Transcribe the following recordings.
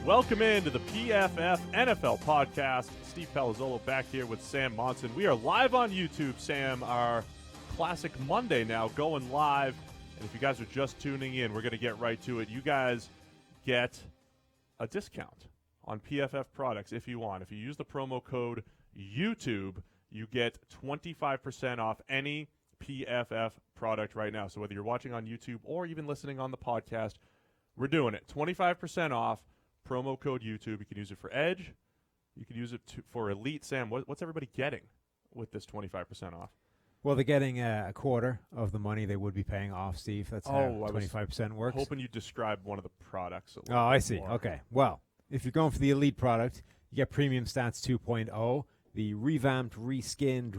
Welcome into the PFF NFL Podcast. Steve Palazzolo back here with Sam Monson. We are live on YouTube, Sam. Our classic Monday now going live. And if you guys are just tuning in, we're going to get right to it. You guys get a discount on PFF products if you want. If you use the promo code YouTube, you get 25% off any PFF product right now. So whether you're watching on YouTube or even listening on the podcast, we're doing it. 25% off. Promo code YouTube. You can use it for Edge. You can use it for Elite. Sam, what's everybody getting with this 25% off? Well, they're getting a quarter of the money they would be paying off, Steve. That's how 25% works. Hoping you describe one of the products. I see. More. Okay. Well, if you're going for the Elite product, you get Premium Stats 2.0, the revamped, reskinned,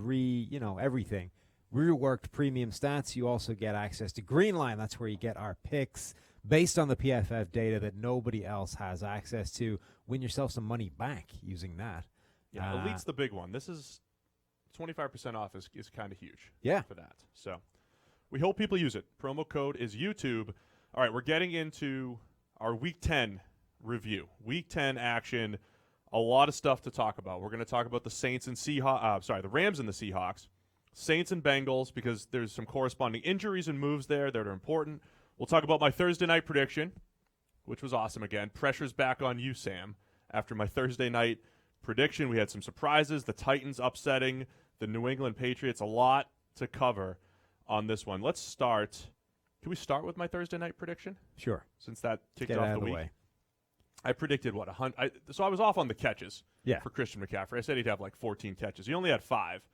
everything. Reworked Premium Stats. You also get access to Greenline. That's where you get our picks based on the PFF data that nobody else has access to. Win yourself some money back using that. Yeah, Elite's the big one. This is 25% off is kind of huge for that. So we hope people use it. Promo code is YouTube. All right, we're getting into our Week 10 review. Week 10 action, a lot of stuff to talk about. We're going to talk about the Saints and the Rams and the Seahawks, Saints and Bengals, because there's some corresponding injuries and moves there that are important. We'll talk about my Thursday night prediction, which was awesome again. Pressure's back on you, Sam. After my Thursday night prediction, we had some surprises. The Titans upsetting the New England Patriots. A lot to cover on this one. Let's start. Can we start with my Thursday night prediction? Sure. Since that kicked Get off out of the week. way. I predicted, so I was off on the catches for Christian McCaffrey. I said he'd have like 14 catches. He only had 5,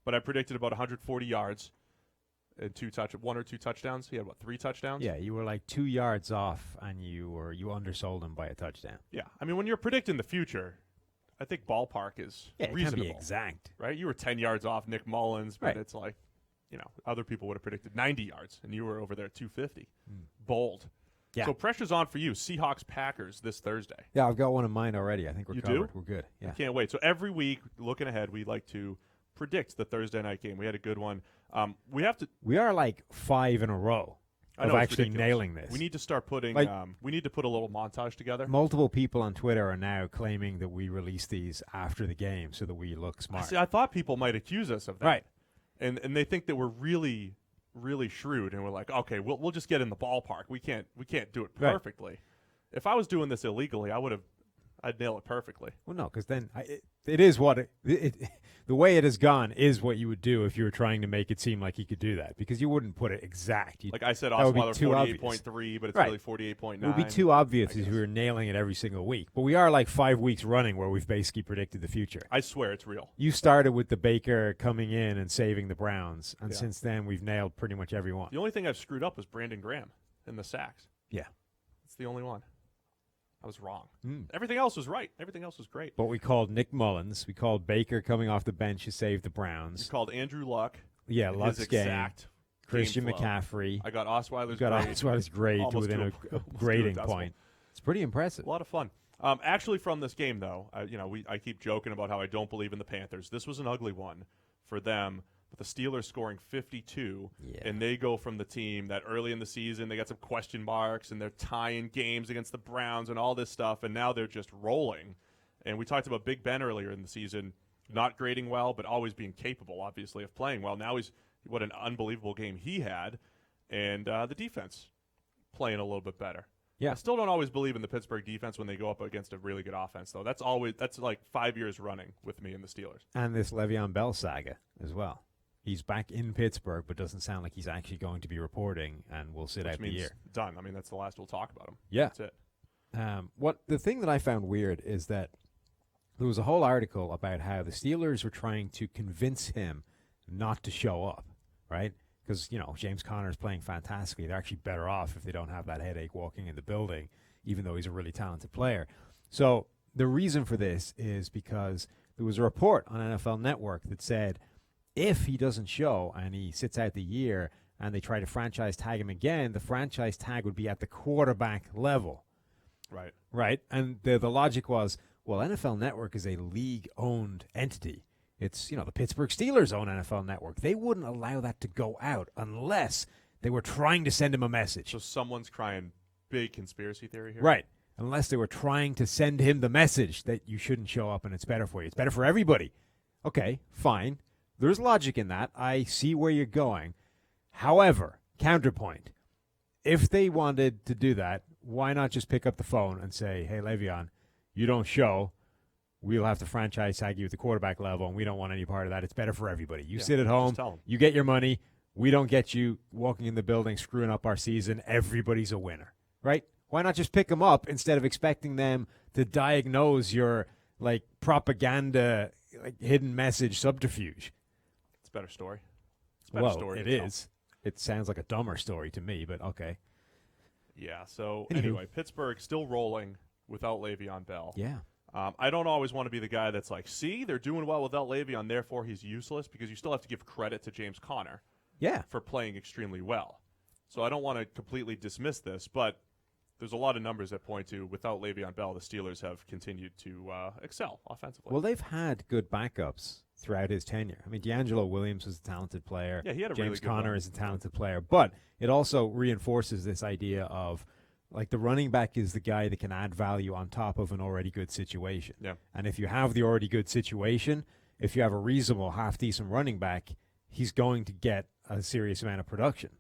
but I predicted about 140 yards. And 1 or 2 touchdowns. He had, 3 touchdowns? Yeah, you were like 2 yards off, and you undersold him by a touchdown. Yeah, I mean, when you're predicting the future, I think ballpark is reasonable. It can't be exact. Right? You were 10 yards off Nick Mullins, but it's like, other people would have predicted 90 yards, and you were over there at 250. Bold. Yeah. So pressure's on for you. Seahawks-Packers this Thursday. Yeah, I've got one in mind already. I think we're covered. Do? We're good. Yeah. I can't wait. So every week, looking ahead, we like to predict the Thursday night game. We had a good one. We are like 5 in a row of actually nailing this. We need to start putting. We need to put a little montage together. Multiple people on Twitter are now claiming that we release these after the game so that we look smart. See, I thought people might accuse us of that, right? And they think that we're really, really shrewd, and we're like, okay, we'll just get in the ballpark. We can't do it perfectly. Right. If I was doing this illegally, I'd nail it perfectly. Well, no, because then it is what the way it has gone is what you would do if you were trying to make it seem like you could do that, because you wouldn't put it exact. Like I said, Osweiler 48.3, but it's really 48.9. It would be too obvious if we were nailing it every single week. But we are like 5 weeks running where we've basically predicted the future. I swear it's real. You started with the Baker coming in and saving the Browns, and since then we've nailed pretty much every one. The only thing I've screwed up was Brandon Graham in the sacks. Yeah. It's the only one. I was wrong. Everything else was right. Everything else was great. But we called Nick Mullins. We called Baker coming off the bench to save the Browns. We called Andrew Luck. Yeah, Luck's game. Christian McCaffrey. I got Osweiler's grade. Osweiler's grade to within a grading point. It's pretty impressive. A lot of fun. Actually, from this game, though, I keep joking about how I don't believe in the Panthers. This was an ugly one for them. But the Steelers scoring 52, and they go from the team that early in the season, they got some question marks, and they're tying games against the Browns and all this stuff, and now they're just rolling. And we talked about Big Ben earlier in the season, not grading well, but always being capable, obviously, of playing well. Now what an unbelievable game he had, and the defense playing a little bit better. Yeah. I still don't always believe in the Pittsburgh defense when they go up against a really good offense, though. That's like 5 years running with me and the Steelers. And this Le'Veon Bell saga as well. He's back in Pittsburgh, but doesn't sound like he's actually going to be reporting, and will sit out the year. Done. I mean, that's the last we'll talk about him. Yeah. That's it. The thing that I found weird is that there was a whole article about how the Steelers were trying to convince him not to show up, right? Because, James Conner is playing fantastically. They're actually better off if they don't have that headache walking in the building, even though he's a really talented player. So the reason for this is because there was a report on NFL Network that said, if he doesn't show and he sits out the year and they try to franchise tag him again, the franchise tag would be at the quarterback level. Right. Right. And the logic was, well, NFL Network is a league-owned entity. It's, the Pittsburgh Steelers own NFL Network. They wouldn't allow that to go out unless they were trying to send him a message. So someone's crying big conspiracy theory here? Right. unless they were trying to send him the message that you shouldn't show up and it's better for you. It's better for everybody. Okay, fine. There's logic in that. I see where you're going. However, counterpoint, if they wanted to do that, why not just pick up the phone and say, hey, Le'Veon, you don't show. We'll have to franchise tag you at the quarterback level, and we don't want any part of that. It's better for everybody. You sit at home. You get your money. We don't get you walking in the building, screwing up our season. Everybody's a winner, right? Why not just pick them up instead of expecting them to diagnose your propaganda, hidden message subterfuge? It's a better story. It's a better story. It is. It sounds like a dumber story to me, but okay. Yeah. So anyway, Pittsburgh still rolling without Le'Veon Bell. Yeah. I don't always want to be the guy that's like, see, they're doing well without Le'Veon, therefore he's useless, because you still have to give credit to James Conner. Yeah. For playing extremely well. So I don't want to completely dismiss this, but there's a lot of numbers that point to without Le'Veon Bell, the Steelers have continued to excel offensively. Well, they've had good backups throughout his tenure. I mean, D'Angelo Williams was a talented player. Yeah, he had a James really good Conner run. is a talented player. But it also reinforces this idea of, the running back is the guy that can add value on top of an already good situation. Yeah. And if you have the already good situation, if you have a reasonable, half-decent running back, he's going to get a serious amount of production.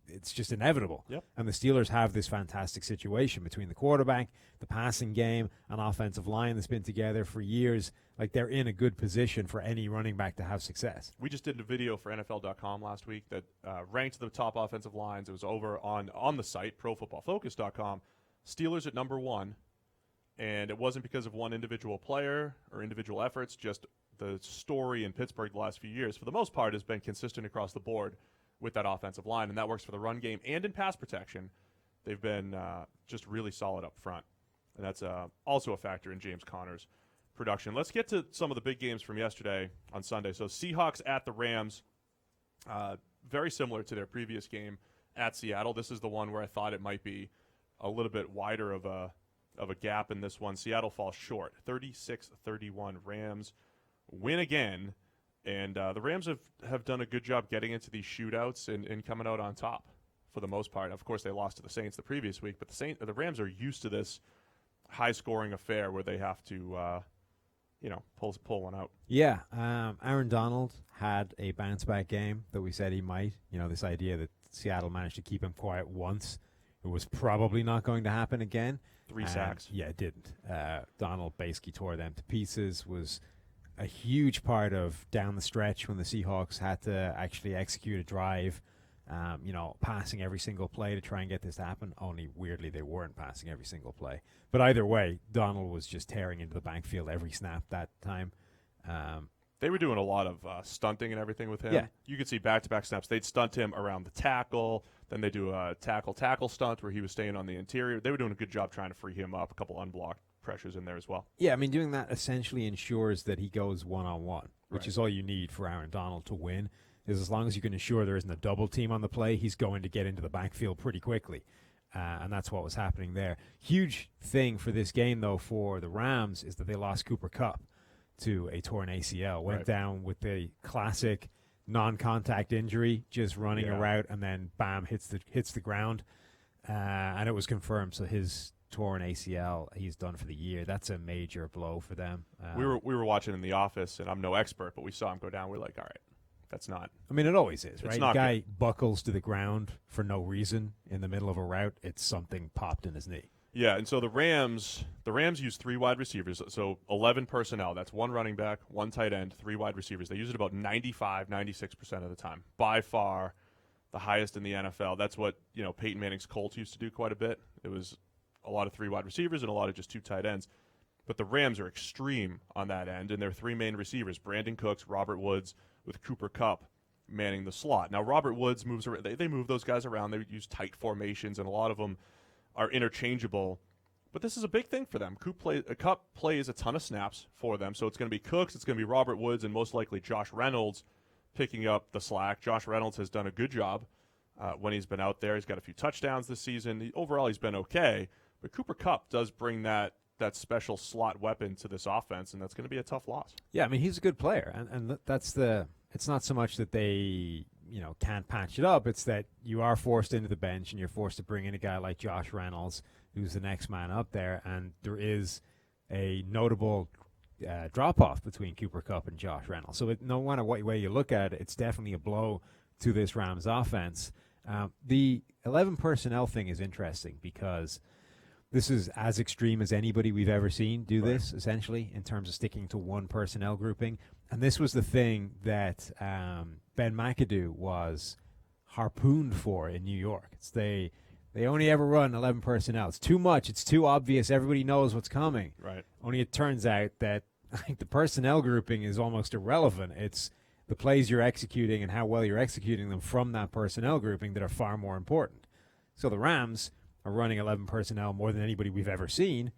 It's just inevitable. Yep. And the Steelers have this fantastic situation between the quarterback, the passing game, an offensive line that's been together for years. They're in a good position for any running back to have success. We just did a video for NFL.com last week that ranked the top offensive lines. It was over on the site, ProFootballFocus.com. Steelers at number 1, and it wasn't because of one individual player or individual efforts, just the story in Pittsburgh the last few years, for the most part, has been consistent across the board with that offensive line, and that works for the run game and in pass protection. They've been just really solid up front, and that's also a factor in James Conner's production. Let's get to some of the big games from yesterday on Sunday. So Seahawks at the Rams, very similar to their previous game at Seattle. This is the one where I thought it might be a little bit wider of a gap in this one. Seattle falls short, 36-31. Rams win again. And the Rams have done a good job getting into these shootouts and coming out on top for the most part. Of course, they lost to the Saints the previous week, but the Rams are used to this high-scoring affair where they have to, pull one out. Yeah, Aaron Donald had a bounce-back game that we said he might. This idea that Seattle managed to keep him quiet once. It was probably not going to happen again. 3 sacks. Yeah, it didn't. Donald basically tore them to pieces, was a huge part of down the stretch when the Seahawks had to actually execute a drive, passing every single play to try and get this to happen. Only, weirdly, they weren't passing every single play. But either way, Donald was just tearing into the backfield every snap that time. They were doing a lot of stunting and everything with him. Yeah. You could see back-to-back snaps. They'd stunt him around the tackle. Then they do a tackle stunt where he was staying on the interior. They were doing a good job trying to free him up. A couple unblocked pressures in there as well. Yeah, I mean, doing that essentially ensures that he goes one-on-one, which is all you need for Aaron Donald to win, is as long as you can ensure there isn't a double team on the play, he's going to get into the backfield pretty quickly. And that's what was happening there. Huge thing for this game, though, for the Rams is that they lost Cooper Kupp to a torn ACL. Went down with the classic non-contact injury, just running a route, and then, bam, hits the ground. And it was confirmed, so his torn ACL, he's done for the year. That's a major blow for them. We were watching in the office, and I'm no expert, but we saw him go down. We're like, all right, that's not. I mean, it always is, right? The guy buckles to the ground for no reason in the middle of a route. It's something popped in his knee. Yeah, and so the Rams use 3 wide receivers, so 11 personnel. That's 1 running back, 1 tight end, 3 wide receivers. They use it about 96% of the time. By far the highest in the NFL. That's what, Peyton Manning's Colts used to do quite a bit. It was a lot of 3 wide receivers and a lot of just 2 tight ends. But the Rams are extreme on that end, and their 3 main receivers, Brandon Cooks, Robert Woods, with Cooper Kupp manning the slot. Now, Robert Woods moves around. They move those guys around. They use tight formations, and a lot of them are interchangeable. But this is a big thing for them. Kupp plays a ton of snaps for them, so it's going to be Cooks, it's going to be Robert Woods, and most likely Josh Reynolds picking up the slack. Josh Reynolds has done a good job when he's been out there. He's got a few touchdowns this season. Overall, he's been okay. But Cooper Kupp does bring that special slot weapon to this offense, and that's going to be a tough loss. Yeah, I mean, he's a good player, and that's it's not so much that they can't patch it up. It's that you are forced into the bench and you're forced to bring in a guy like Josh Reynolds, who's the next man up there. And there is a notable drop-off between Cooper Kupp and Josh Reynolds. So no matter what way you look at it, it's definitely a blow to this Rams offense. The 11 personnel thing is interesting because this is as extreme as anybody we've ever seen do this, essentially, in terms of sticking to one personnel grouping. And this was the thing that Ben McAdoo was harpooned for in New York. It's they only ever run 11 personnel. It's too much. It's too obvious. Everybody knows what's coming. Right. Only it turns out that the personnel grouping is almost irrelevant. It's the plays you're executing and how well you're executing them from that personnel grouping that are far more important. So the Rams are running 11 personnel more than anybody we've ever seen,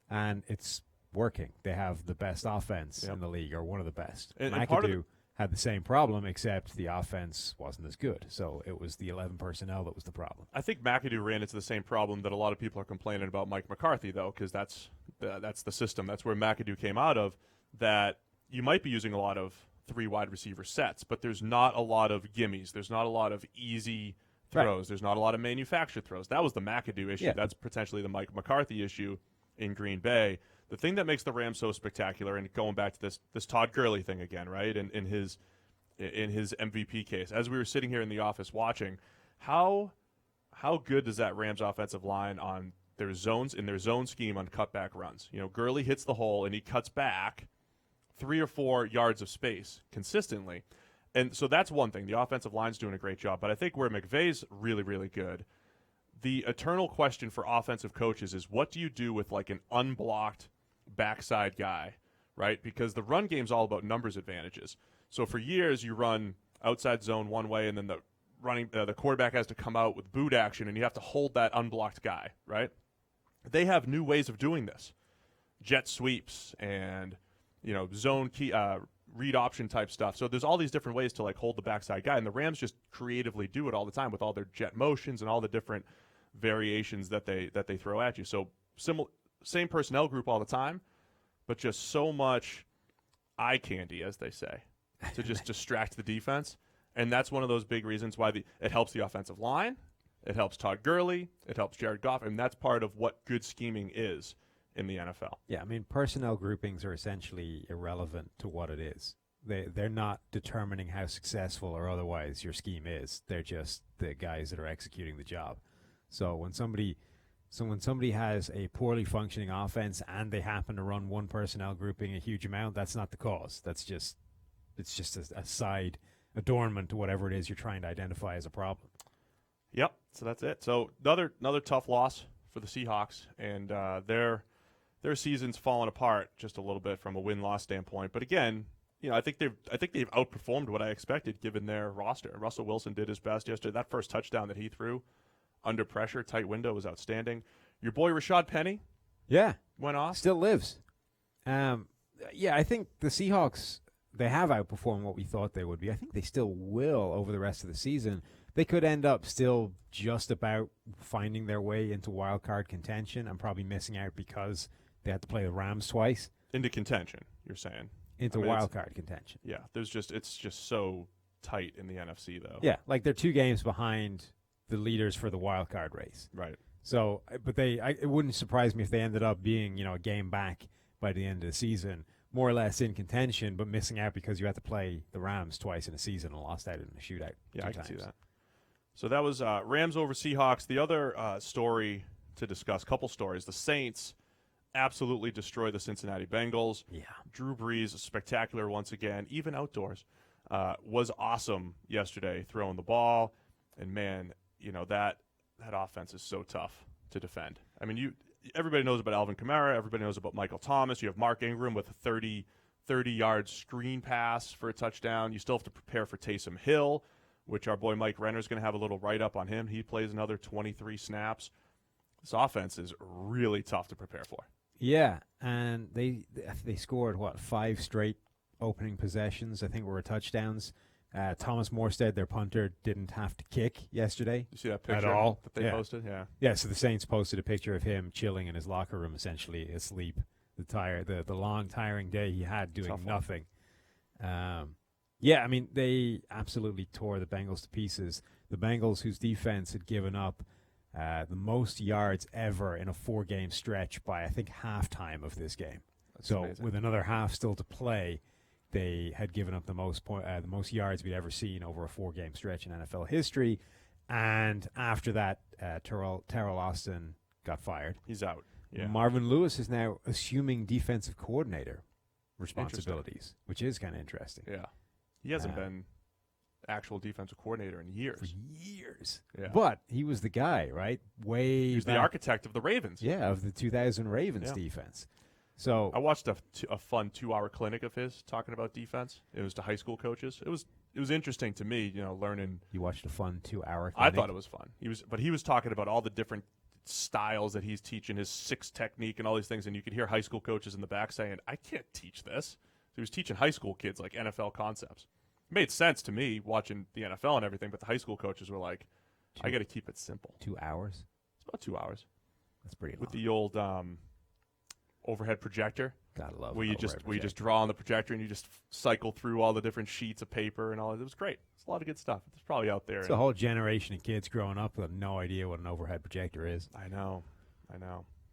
and it's working. They have the best offense in the league, or one of the best. And McAdoo had the same problem, except the offense wasn't as good. So it was the 11 personnel that was the problem. I think McAdoo ran into the same problem that a lot of people are complaining about Mike McCarthy, though, because that's the system. That's where McAdoo came out of, that you might be using a lot of 3 wide receiver sets, but there's not a lot of gimmies. There's not a lot of easy throws. Right. There's not a lot of manufactured throws. That was the McAdoo issue. Yeah. That's potentially the Mike McCarthy issue in Green Bay. The thing that makes the Rams so spectacular, and going back to this Todd Gurley thing again, right? In his MVP case, as we were sitting here in the office watching, how good does that Rams offensive line on their zones, in their zone scheme on cutback runs? Gurley hits the hole and he cuts back 3 or 4 yards of space consistently. And so that's one thing. The offensive line's doing a great job. But I think where McVay's really, really good, the eternal question for offensive coaches is, what do you do with like an unblocked backside guy, right? Because the run game's all about numbers advantages. So for years you run outside zone one way, and then the quarterback has to come out with boot action, and you have to hold that unblocked guy, right? They have new ways of doing this. Jet sweeps and zone key read option type stuff. So there's all these different ways to like hold the backside guy, and the Rams just creatively do it all the time with all their jet motions and all the different variations that they throw at you. So same personnel group all the time, but just so much eye candy, as they say, to just distract the defense. And that's one of those big reasons why it helps the offensive line, it helps Todd Gurley, it helps Jared Goff, and that's part of what good scheming is in the NFL. Yeah, I mean, personnel groupings are essentially irrelevant to what it is. They're not determining how successful or otherwise your scheme is. They're just the guys that are executing the job. So when somebody has a poorly functioning offense and they happen to run one personnel grouping a huge amount, that's not the cause. It's just a side adornment to whatever it is you're trying to identify as a problem. Yep. So that's it. So another tough loss for the Seahawks, and their season's fallen apart just a little bit from a win-loss standpoint. But again, I think they've outperformed what I expected given their roster. Russell Wilson did his best yesterday. That first touchdown that he threw under pressure, tight window, was outstanding. Your boy Rashad Penny, went off. Still lives. I think the Seahawks, they have outperformed what we thought they would be. I think they still will over the rest of the season. They could end up still just about finding their way into wild card contention and probably missing out because they had to play the Rams twice. Into contention, you're saying? Into wild card contention. Yeah, it's just so tight in the NFC, though. Yeah, like they're 2 games behind the leaders for the wild card race. Right. So, but it wouldn't surprise me if they ended up being, a game back by the end of the season, more or less in contention, but missing out because you had to play the Rams twice in a season and lost out in a shootout. Yeah, I can see that. So that was Rams over Seahawks. The other story to discuss, couple stories. The Saints absolutely destroy the Cincinnati Bengals. Yeah. Drew Brees, spectacular once again, even outdoors. Was awesome yesterday throwing the ball. And, man, that offense is so tough to defend. I mean, everybody knows about Alvin Kamara. Everybody knows about Michael Thomas. You have Mark Ingram with a 30-yard screen pass for a touchdown. You still have to prepare for Taysom Hill, which our boy Mike Renner's going to have a little write-up on him. He plays another 23 snaps. This offense is really tough to prepare for. Yeah, and they scored, 5 straight opening possessions, I think were touchdowns. Thomas Morstead, their punter, didn't have to kick yesterday. You see that picture at all that they posted? Yeah. Yeah, so the Saints posted a picture of him chilling in his locker room, essentially asleep. The long, tiring day he had doing nothing. Yeah, I mean, they absolutely tore the Bengals to pieces. The Bengals, whose defense had given up the most yards ever in a 4-game stretch by, I think, halftime of this game. That's amazing. With another half still to play, they had given up the most yards we'd ever seen over a 4-game stretch in NFL history. And after that, Terrell Austin got fired. He's out. Yeah. Marvin Lewis is now assuming defensive coordinator responsibilities, which is kind of interesting. Yeah. He hasn't been actual defensive coordinator in years. For years. Yeah. But he was the guy, right? He was the architect of the Ravens. Yeah, of the 2000 Ravens defense. So I watched a fun 2-hour clinic of his talking about defense. It was to high school coaches. It was interesting to me, learning. You watched a fun 2-hour clinic? I thought it was fun. He was talking about all the different styles that he's teaching, his 6 technique and all these things, and you could hear high school coaches in the back saying, I can't teach this. So he was teaching high school kids like NFL concepts. It made sense to me watching the NFL and everything, but the high school coaches were like, I got to keep it simple. 2 hours? It's about 2 hours. That's pretty long. With the old overhead projector. Gotta love where you just draw on the projector and you just cycle through all the different sheets of paper and all that. It was great. It's a lot of good stuff. It's probably out there. It's a whole generation of kids growing up with no idea what an overhead projector is. I know.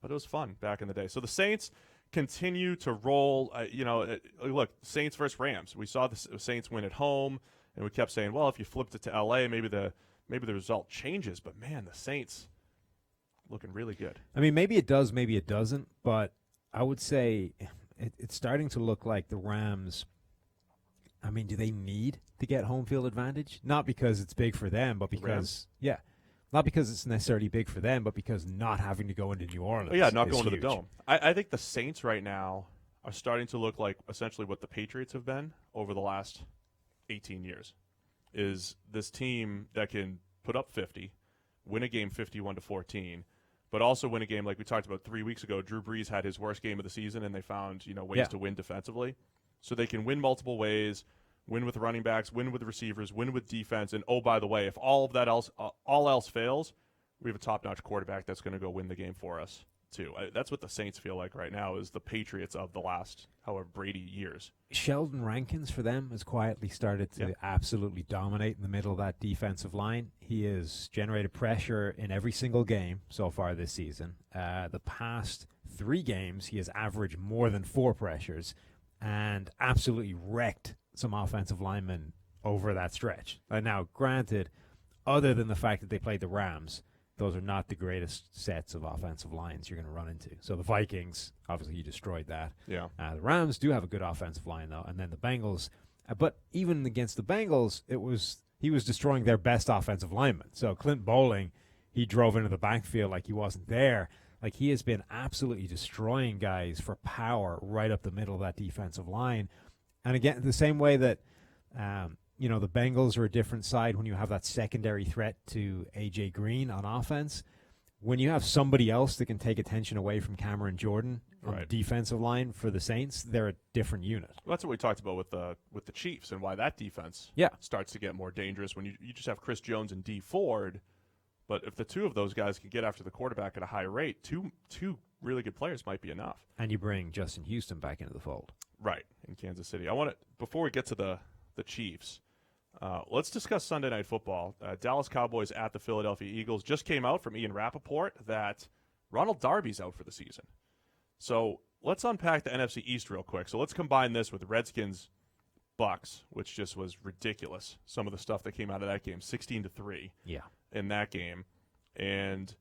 But it was fun back in the day. So the Saints continue to roll. Look, Saints versus Rams. We saw the Saints win at home, and we kept saying, well, if you flipped it to L.A., maybe the result changes. But, man, the Saints looking really good. I mean, maybe it does, maybe it doesn't, but I would say it's starting to look like the Rams. I mean, do they need to get home field advantage? Not because it's big for them, but because not because it's necessarily big for them, but because not having to go into New Orleans. Not going huge. to the Dome. I think the Saints right now are starting to look like essentially what the Patriots have been over the last 18 years. Is this team that can put up 50, win a game 51-14. But also win a game like we talked about 3 weeks ago. Drew Brees had his worst game of the season, and they found ways to win defensively. So they can win multiple ways, win with running backs, win with receivers, win with defense. And, oh, by the way, if all else fails, we have a top-notch quarterback that's going to go win the game for us too. That's what the Saints feel like right now is the Patriots of the last, however, Brady years. Sheldon Rankins for them has quietly started to absolutely dominate in the middle of that defensive line. He has generated pressure in every single game so far this season. The past 3 games, he has averaged more than 4 pressures and absolutely wrecked some offensive linemen over that stretch. Now, granted, other than the fact that they played the Rams, those are not the greatest sets of offensive lines you're going to run into. So the Vikings, obviously he destroyed that. Yeah. The Rams do have a good offensive line, though, and then the Bengals. But even against the Bengals, he was destroying their best offensive lineman. So Clint Bowling, he drove into the backfield like he wasn't there. Like he has been absolutely destroying guys for power right up the middle of that defensive line. And again, the same way that the Bengals are a different side when you have that secondary threat to A.J. Green on offense. When you have somebody else that can take attention away from Cameron Jordan on the defensive line for the Saints, they're a different unit. Well, that's what we talked about with the Chiefs and why that defense starts to get more dangerous when you just have Chris Jones and Dee Ford. But if the two of those guys can get after the quarterback at a high rate, two really good players might be enough. And you bring Justin Houston back into the fold. Right, in Kansas City. Before we get to the Chiefs, let's discuss Sunday Night Football. Dallas Cowboys at the Philadelphia Eagles. Just came out from Ian Rappaport that Ronald Darby's out for the season. So let's unpack the NFC East real quick. So let's combine this with Redskins Bucks, which just was ridiculous. Some of the stuff that came out of that game, 16-3 in that game. And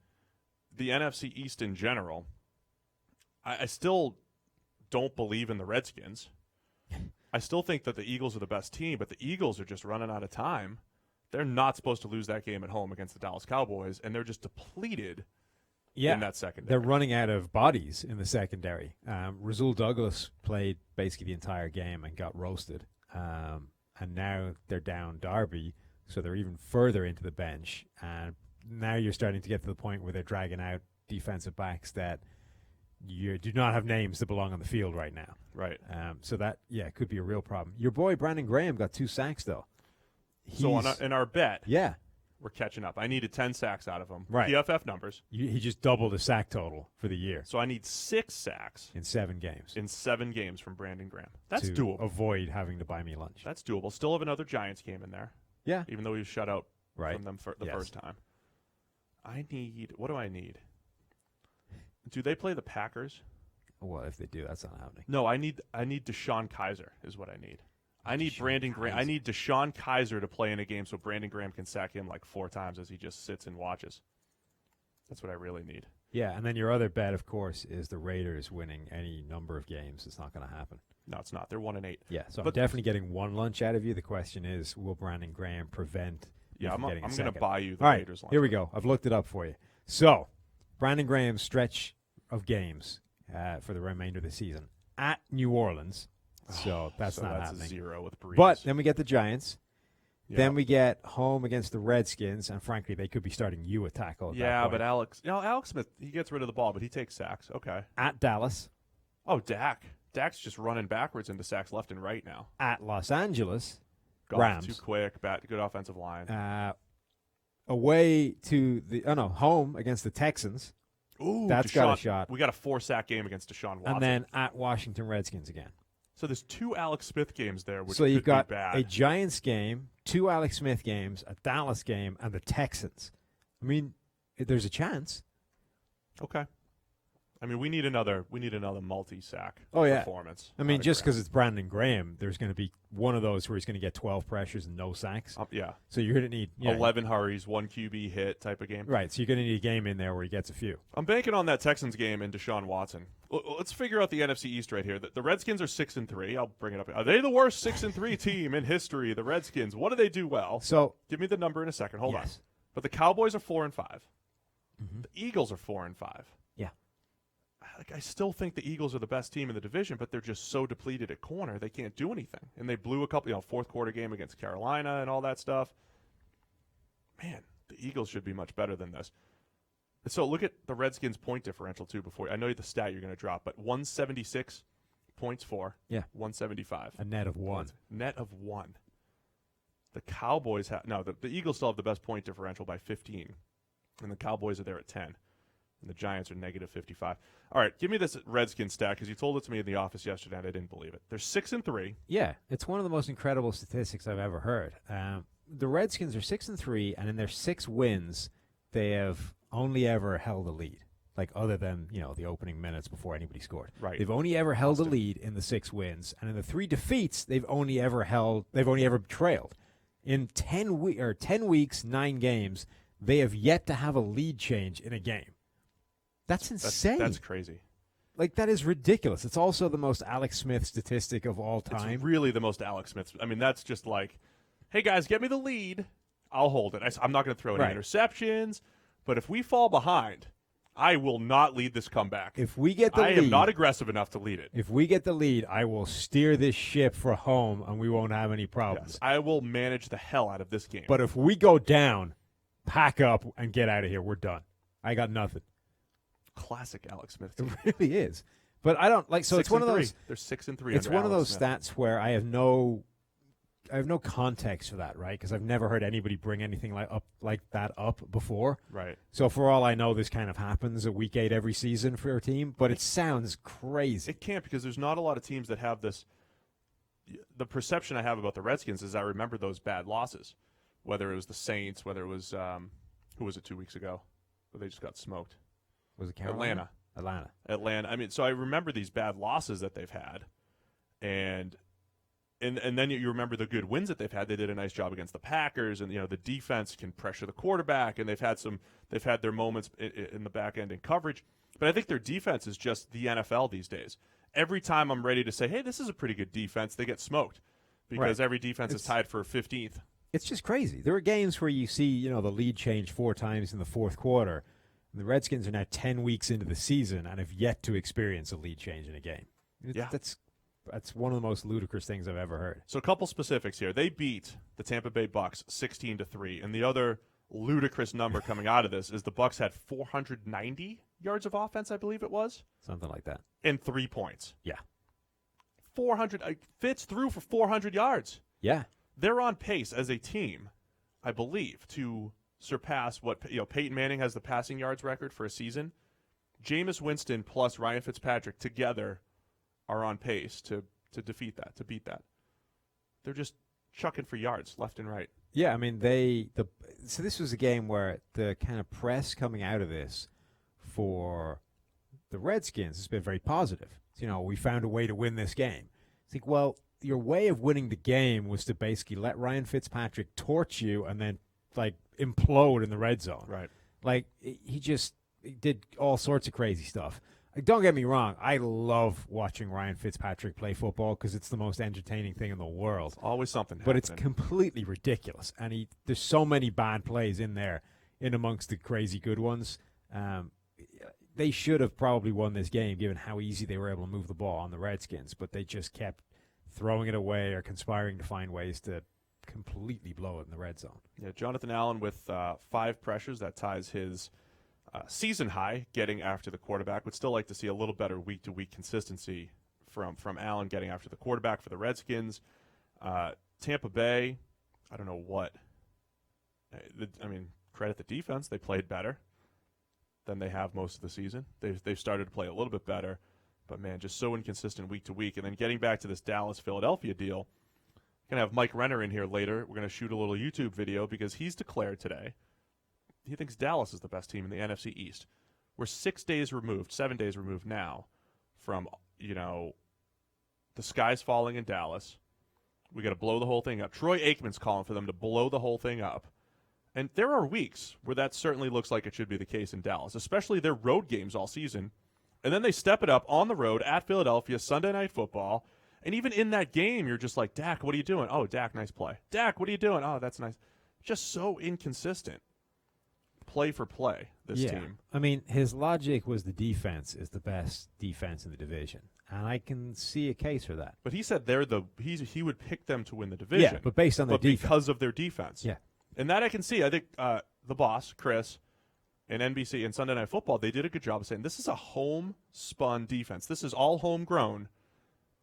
the NFC East in general, I still don't believe in the Redskins. I still think that the Eagles are the best team, but the Eagles are just running out of time. They're not supposed to lose that game at home against the Dallas Cowboys, and they're just depleted in that secondary. They're running out of bodies in the secondary. Rasul Douglas played basically the entire game and got roasted. And now they're down Darby, so they're even further into the bench. And now you're starting to get to the point where they're dragging out defensive backs that you do not have names that belong on the field right now. Right. So that, could be a real problem. Your boy Brandon Graham got 2 sacks, though. So in our bet, We're catching up. I needed 10 sacks out of him. Right. PFF numbers. He just doubled the sack total for the year. So I need 6 sacks. In 7 games. In 7 games from Brandon Graham. That's to doable. Avoid having to buy me lunch. That's doable. Still have another Giants game in there. Yeah. Even though he was shut out right. from them for the first time. What do I need? Do they play the Packers? Well, if they do, that's not happening. No, I need Deshaun Kaiser is what I need. I need Brandon Graham. I need Deshaun Kaiser to play in a game so Brandon Graham can sack him like 4 times as he just sits and watches. That's what I really need. Yeah, and then your other bet, of course, is the Raiders winning any number of games. It's not going to happen. No, it's not. They're 1-8. Yeah, so I'm definitely getting 1 lunch out of you. The question is, will Brandon Graham prevent I'm going to buy you the All right, Raiders lunch. Here we go. I've looked it up for you. So, Brandon Graham's stretch of games for the remainder of the season at New Orleans. So that's not that's happening. A 0 with Breeze. But then we get the Giants. Yep. Then we get home against the Redskins, and frankly, they could be starting you at tackle. At that point. But Alex Smith, he gets rid of the ball, but he takes sacks. Okay. At Dallas. Oh, Dak. Dak's just running backwards into sacks left and right now. At Los Angeles. Goff, Rams. Too quick. Good offensive line. Away to home against the Texans. Ooh, that's got a shot. We got a 4-sack game against Deshaun Watson. And then at Washington Redskins again. So there's 2 Alex Smith games there, which so you've got be bad. A Giants game, 2 Alex Smith games, a Dallas game, and the Texans. I mean, there's a chance. Okay. I mean, we need another multi-sack performance. I mean, just because it's Brandon Graham, there's going to be one of those where he's going to get 12 pressures and no sacks. Yeah. So you're going to need 11 hurries, 1 QB hit type of game. Right. So you're going to need a game in there where he gets a few. I'm banking on that Texans game and Deshaun Watson. Let's figure out the NFC East right here. The Redskins are 6-3. I'll bring it up. Are they the worst 6-3 team in history? The Redskins. What do they do well? So give me the number in a second. Hold on. But the Cowboys are 4-5. Mm-hmm. The Eagles are 4-5. Yeah. I still think the Eagles are the best team in the division, but they're just so depleted at corner they can't do anything. And they blew a couple, fourth quarter game against Carolina and all that stuff. Man, the Eagles should be much better than this. And so look at the Redskins' point differential too. Before I know the stat you're going to drop, but 176 points for 175, a net of 1. Net of 1. The Cowboys have the Eagles still have the best point differential by 15, and the Cowboys are there at 10. And the Giants are negative 55. All right, give me this Redskins stat because you told it to me in the office yesterday and I didn't believe it. They're 6-3. Yeah, it's one of the most incredible statistics I've ever heard. The Redskins are 6-3, and in their 6 wins, they have only ever held a lead. Like other than the opening minutes before anybody scored. Right. They've only ever held a lead in the 6 wins, and in the 3 defeats, they've only ever trailed. In 10 weeks, 9 games, they have yet to have a lead change in a game. That's insane. That's crazy. Like, that is ridiculous. It's also the most Alex Smith statistic of all time. It's really the most Alex Smith. I mean, that's just like, hey, guys, get me the lead. I'll hold it. I'm not going to throw any interceptions. But if we fall behind, I will not lead this comeback. If we get the lead. I am not aggressive enough to lead it. If we get the lead, I will steer this ship for home, and we won't have any problems. Yes, I will manage the hell out of this game. But if we go down, pack up and get out of here. We're done. I got nothing. Classic Alex Smith team. It really is. But I don't like. So it's one of those. They're 6-3. It's one of those stats where I have no context for that, right? Because I've never heard anybody bring anything like that up before. Right. So for all I know, this kind of happens at week 8 every season for a team. But it sounds crazy. It can't, because there's not a lot of teams that have this. The perception I have about the Redskins is I remember those bad losses, whether it was the Saints, whether it was who was it 2 weeks ago, where they just got smoked. Was it Carolina? Atlanta. I mean, so I remember these bad losses that they've had, and then you remember the good wins that they've had. They did a nice job against the Packers, and the defense can pressure the quarterback, and they've had their moments in the back end in coverage. But I think their defense is just the NFL these days. Every time I'm ready to say, hey, this is a pretty good defense, they get smoked because every defense is tied for 15th. It's just crazy. There are games where you see the lead change 4 times in the fourth quarter. The Redskins are now 10 weeks into the season and have yet to experience a lead change in a game. That's one of the most ludicrous things I've ever heard. So a couple specifics here. They beat the Tampa Bay Bucks 16-3, and the other ludicrous number coming out of this is the Bucks had 490 yards of offense, I believe it was. Something like that. And 3 points. Yeah. 400. Fitz threw for 400 yards. Yeah. They're on pace as a team, I believe, to surpass what Peyton Manning has the passing yards record for a season. Jameis Winston plus Ryan Fitzpatrick together are on pace to defeat that, to beat that. They're just chucking for yards left and right. Yeah, I mean, so this was a game where the kind of press coming out of this for the Redskins has been very positive. We found a way to win this game. It's like, well, your way of winning the game was to basically let Ryan Fitzpatrick torch you and then, implode in the red zone. Right. He did all sorts of crazy stuff. Don't get me wrong. I love watching Ryan Fitzpatrick play football because it's the most entertaining thing in the world. Always something But happening. it's completely ridiculous. And there's so many bad plays in there, in amongst the crazy good ones. They should have probably won this game given how easy they were able to move the ball on the Redskins, but they just kept throwing it away or conspiring to find ways to completely blow it in the red zone. Yeah, Jonathan Allen with 5 pressures. That ties his season high getting after the quarterback. Would still like to see a little better week-to-week consistency from Allen getting after the quarterback for the Redskins. Tampa Bay, I don't know what. Credit the defense. They played better than they have most of the season. They've started to play a little bit better, but, man, just so inconsistent week to week. And then getting back to this Dallas-Philadelphia deal, going to have Mike Renner in here later. We're going to shoot a little YouTube video because he's declared today he thinks Dallas is the best team in the NFC East. We're 7 days removed now from, the sky's falling in Dallas. We got to blow the whole thing up. Troy Aikman's calling for them to blow the whole thing up. And there are weeks where that certainly looks like it should be the case in Dallas, especially their road games all season. And then they step it up on the road at Philadelphia, Sunday Night Football. And even in that game, you're just like, Dak, what are you doing? Oh, Dak, nice play. Dak, what are you doing? Oh, that's nice. Just so inconsistent. Play for play, this team. I mean, his logic was the defense is the best defense in the division. And I can see a case for that. But he said he would pick them to win the division. Yeah, but based on their defense. Because of their defense. Yeah. And that I can see. I think the boss, Chris, and NBC and Sunday Night Football, they did a good job of saying this is a home-spun defense. This is all homegrown.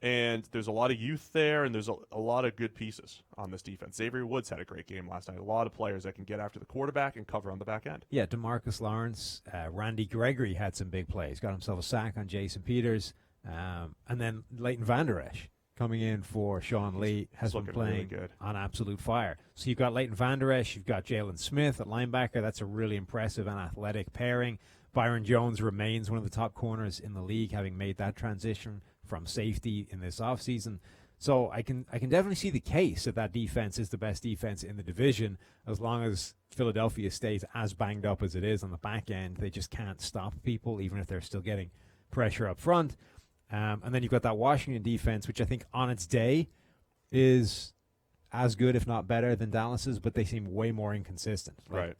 And there's a lot of youth there, and there's a lot of good pieces on this defense. Xavier Woods had a great game last night. A lot of players that can get after the quarterback and cover on the back end. Yeah, DeMarcus Lawrence, Randy Gregory had some big plays. Got himself a sack on Jason Peters. And then Leighton Vander Esch coming in for Sean Lee has been playing really good. On absolute fire. So you've got Leighton Vander Esch, you've got Jalen Smith at linebacker. That's a really impressive and athletic pairing. Byron Jones remains one of the top corners in the league, having made that transition from safety in this offseason. So I can definitely see the case that defense is the best defense in the division as long as Philadelphia stays as banged up as it is on the back end. They just can't stop people, even if they're still getting pressure up front. And then you've got that Washington defense, which I think on its day is as good, if not better, than Dallas's, but they seem way more inconsistent. Right.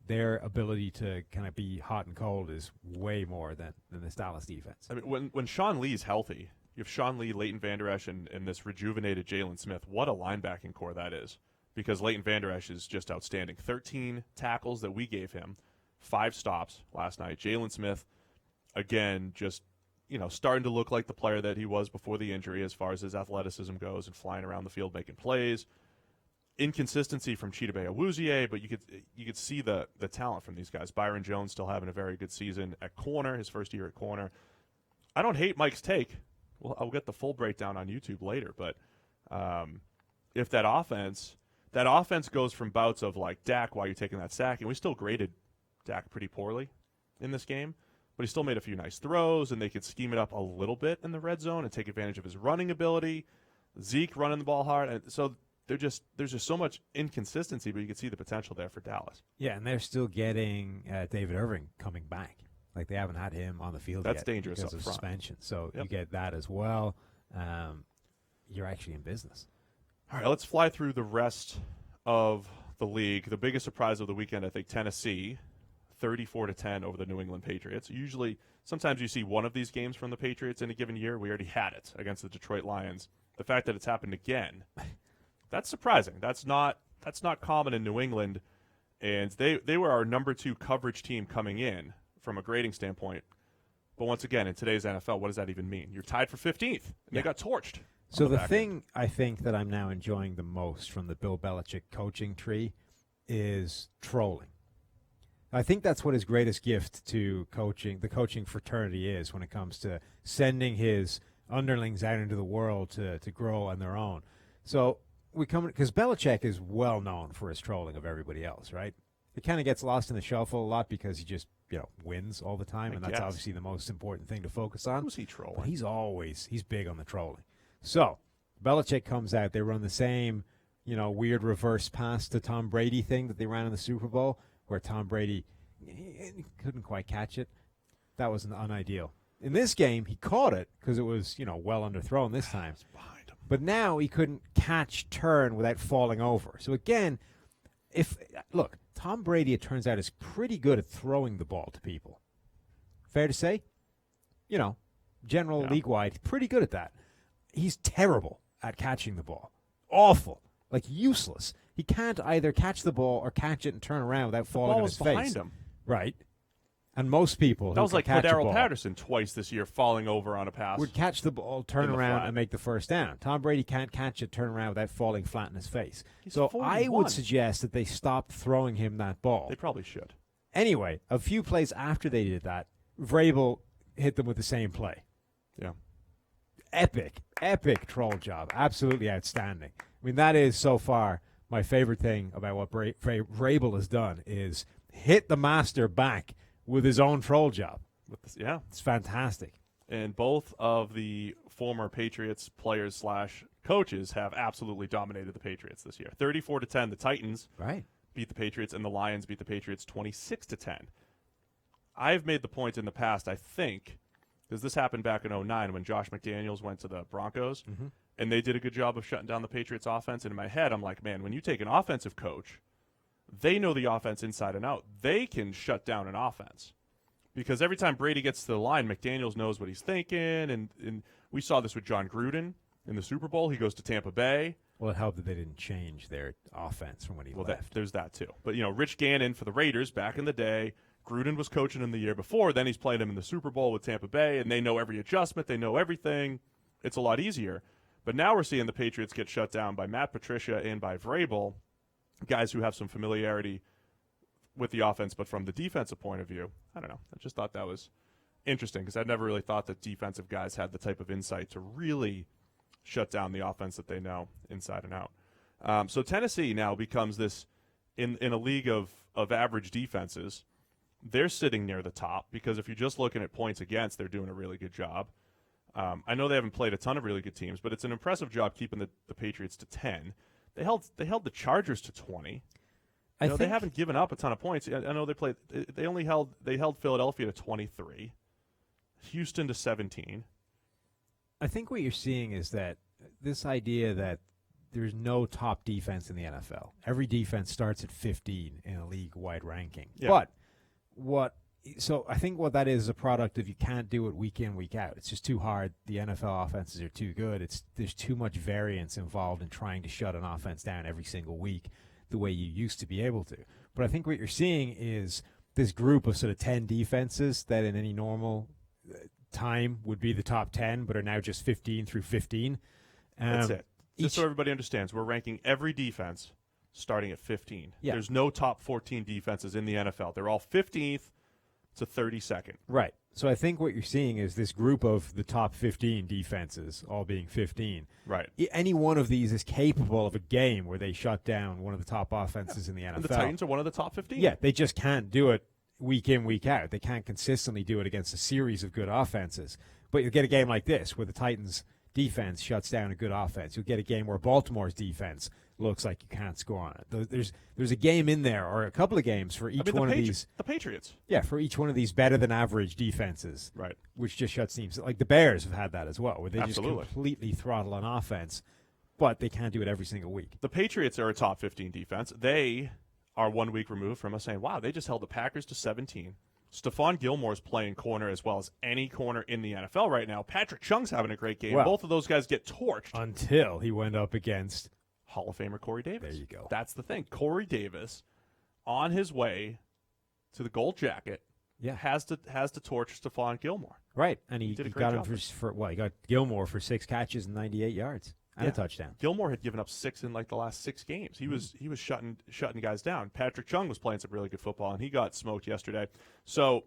Their ability to kind of be hot and cold is way more than this Dallas defense. I mean, when Sean Lee's healthy, you have Sean Lee, Leighton Vander Esch, and this rejuvenated Jalen Smith. What a linebacking core that is, because Leighton Vander Esch is just outstanding. 13 tackles that we gave him, 5 stops last night. Jalen Smith, again, just starting to look like the player that he was before the injury as far as his athleticism goes and flying around the field making plays. Inconsistency from Chidobe Awuzie, but you could see the talent from these guys. Byron Jones still having a very good season at corner, his first year at corner. I don't hate Mike's take. Well, I'll get the full breakdown on YouTube later, but if that offense goes from bouts of like Dak, why you're taking that sack, and we still graded Dak pretty poorly in this game, but he still made a few nice throws, and they could scheme it up a little bit in the red zone and take advantage of his running ability. Zeke running the ball hard, and so there's just so much inconsistency, but you can see the potential there for Dallas. Yeah, and they're still getting David Irving coming back. Like they haven't had him on the field yet. That's dangerous because up of front. Suspension. So you get that as well. You're actually in business. All right, let's fly through the rest of the league. The biggest surprise of the weekend, I think, Tennessee, 34-10 over the New England Patriots. Sometimes you see one of these games from the Patriots in a given year. We already had it against the Detroit Lions. The fact that it's happened again, that's surprising. That's not common in New England, and they were our number 2 coverage team coming in from a grading standpoint. But once again, in today's NFL, what does that even mean? You're tied for 15th, and they got torched. So the thing I think that I'm now enjoying the most from the Bill Belichick coaching tree is trolling. I think that's what his greatest gift to the coaching fraternity is when it comes to sending his underlings out into the world to grow on their own. So we come because Belichick is well known for his trolling of everybody else, right? It kind of gets lost in the shuffle a lot because he just wins all the time, and that's obviously the most important thing to focus on. Who's he trolling? But he's big on the trolling. So Belichick comes out, they run the same weird reverse pass to Tom Brady thing that they ran in the Super Bowl, where Tom Brady couldn't quite catch it. That was unideal. In this game, he caught it because it was, well underthrown this time. Behind him. But now he couldn't turn without falling over. So again, Tom Brady, it turns out, is pretty good at throwing the ball to people. Fair to say? League-wide, pretty good at that. He's terrible at catching the ball. Awful. Like useless. He can't either catch the ball or catch it and turn around without falling on his face. The ball was behind him. Right. And most people that was like Cordero Patterson twice this year falling over on a pass. Would catch the ball, turn around, and make the first down. Tom Brady can't catch it, turn around without falling flat in his face. So 41. I would suggest that they stop throwing him that ball. They probably should. Anyway, a few plays after they did that, Vrabel hit them with the same play. Yeah. Epic troll job. Absolutely outstanding. I mean, that is so far my favorite thing about what Vrabel has done is hit the master back with his own troll job. It's fantastic. And both of the former Patriots players / coaches have absolutely dominated the Patriots this year. 34-10, the Titans beat the Patriots, and the Lions beat the Patriots 26-10. I've made the point in the past, I think, because this happened back in 2009 when Josh McDaniels went to the Broncos, and they did a good job of shutting down the Patriots offense. And in my head, I'm like, man, when you take an offensive coach, they know the offense inside and out. They can shut down an offense. Because every time Brady gets to the line, McDaniels knows what he's thinking. And we saw this with John Gruden in the Super Bowl. He goes to Tampa Bay. Well, it helped that they didn't change their offense from when he left. There's that too. But, Rich Gannon for the Raiders back in the day, Gruden was coaching him the year before. Then he's played him in the Super Bowl with Tampa Bay, and they know every adjustment. They know everything. It's a lot easier. But now we're seeing the Patriots get shut down by Matt Patricia and by Vrabel, guys who have some familiarity with the offense, but from the defensive point of view, I don't know. I just thought that was interesting because I'd never really thought that defensive guys had the type of insight to really shut down the offense that they know inside and out. So Tennessee now becomes this, in a league of average defenses, they're sitting near the top because if you're just looking at points against, they're doing a really good job. I know they haven't played a ton of really good teams, but it's an impressive job keeping the Patriots to 10. They held the Chargers to 20. They haven't given up a ton of points. I know they held Philadelphia to 23, Houston to 17. I think what you're seeing is that this idea that there's no top defense in the NFL. Every defense starts at 15 in a league-wide ranking. Yeah. But so I think what that is a product of you can't do it week in, week out. It's just too hard. The NFL offenses are too good. There's too much variance involved in trying to shut an offense down every single week the way you used to be able to. But I think what you're seeing is this group of sort of 10 defenses that in any normal time would be the top 10, but are now just 15 through 15. That's it. Just so everybody understands, we're ranking every defense starting at 15. Yeah. There's no top 14 defenses in the NFL. They're all 15th to 32nd. Right. So I think what you're seeing is this group of the top 15 defenses all being 15. Right. Any one of these is capable of a game where they shut down one of the top offenses in the NFL. And the Titans are one of the top 15. Yeah, they just can't do it week in, week out. They can't consistently do it against a series of good offenses. But you'll get a game like this where the Titans' defense shuts down a good offense. You'll get a game where Baltimore's defense looks like you can't score on it. There's a game in there, or a couple of games for each one of these. The Patriots. Yeah, for each one of these better than average defenses. Right. Which just shuts teams. Like the Bears have had that as well, where they Absolutely. just completely throttle on offense, but they can't do it every single week. The Patriots are a top 15 defense. They are 1 week removed from us saying, wow, they just held the Packers to 17. Stephon Gilmore's playing corner as well as any corner in the NFL right now. Patrick Chung's having a great game. Well, both of those guys get torched. Until he went up against Hall of Famer Corey Davis. There you go. That's the thing. Corey Davis, on his way to the gold jacket, has to torch Stephon Gilmore. Right, and he got him for he got Gilmore for 6 catches and 98 yards. and a touchdown. Gilmore had given up 6 in like the last 6 games. He was shutting guys down. Patrick Chung was playing some really good football, and he got smoked yesterday. So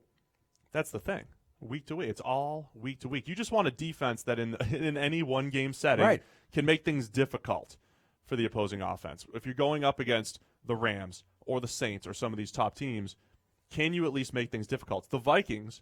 that's the thing. Week to week, it's all week to week. You just want a defense that in any one game setting can make things difficult for the opposing offense. If you're going up against the Rams or the Saints or some of these top teams, can you at least make things difficult? The Vikings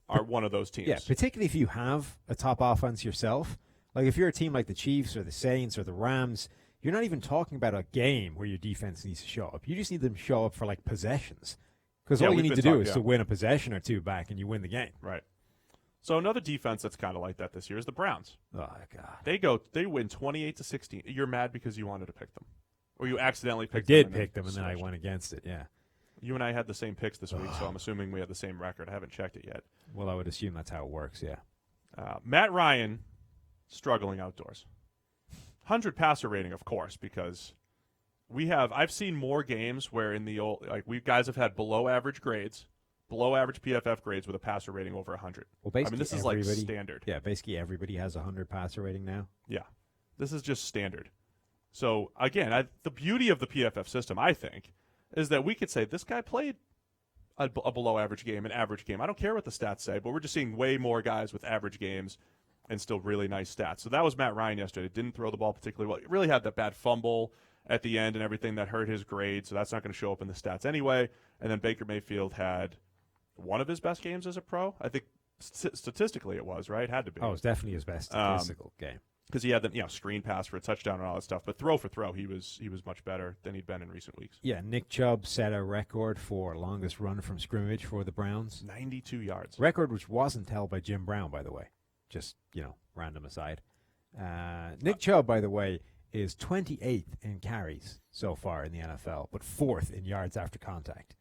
are one of those teams. Yeah, particularly if you have a top offense yourself. Like if you're a team like the Chiefs or the Saints or the Rams, you're not even talking about a game where your defense needs to show up. You just need them to show up for like possessions. Because all you need to do is to win a possession or two back and you win the game. Right. So another defense that's kind of like that this year is the Browns. Oh, God. They win 28-16. You're mad because you wanted to pick them. Or you accidentally picked them. I did pick them, and then I went against it, yeah. You and I had the same picks this week, so I'm assuming we had the same record. I haven't checked it yet. Well, I would assume that's how it works, yeah. Matt Ryan, struggling outdoors. 100 passer rating, of course, because I've seen more games where in the old, like we guys have had below average PFF grades with a passer rating over 100. Well, basically, this is like standard. Yeah, basically everybody has a 100 passer rating now. Yeah, this is just standard. So again, the beauty of the PFF system, I think, is that we could say this guy played a below average game, an average game. I don't care what the stats say, but we're just seeing way more guys with average games and still really nice stats. So that was Matt Ryan yesterday. Didn't throw the ball particularly well. He really had that bad fumble at the end and everything that hurt his grade, so that's not going to show up in the stats anyway. And then Baker Mayfield had one of his best games as a pro. I think statistically it was, right? Had to be. Oh, it was definitely his best statistical game. Because he had the screen pass for a touchdown and all that stuff. But throw for throw, he was much better than he'd been in recent weeks. Yeah, Nick Chubb set a record for longest run from scrimmage for the Browns. 92 yards. Record which wasn't held by Jim Brown, by the way. Just, random aside. Nick Chubb, by the way, is 28th in carries so far in the NFL, but 4th in yards after contact.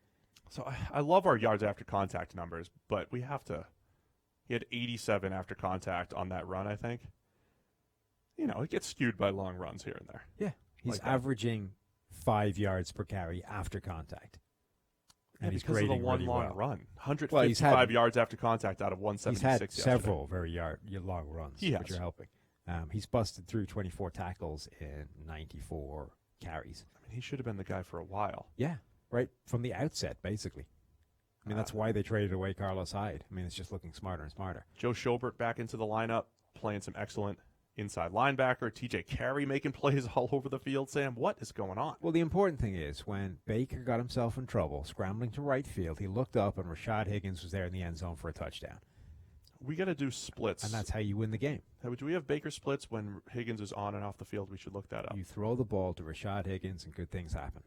So I love our yards after contact numbers, but he had 87 after contact on that run, I think. It gets skewed by long runs here and there. Yeah, he's averaging 5 yards per carry after contact. And he's because of the one really long well. run. 155 yards after contact out of 176 He's had several very long runs, which are helping. He's busted through 24 tackles in 94 carries. I mean, he should have been the guy for a while. Yeah, right from the outset, basically. I mean, that's why they traded away Carlos Hyde. I mean, it's just looking smarter and smarter. Joe Schobert back into the lineup, playing some excellent inside linebacker. TJ Carey making plays all over the field. Sam, what is going on? Well, the important thing is when Baker got himself in trouble, scrambling to right field, he looked up and Rashad Higgins was there in the end zone for a touchdown. We got to do splits. And that's how you win the game. Do we have Baker splits when Higgins is on and off the field? We should look that up. You throw the ball to Rashad Higgins and good things happen.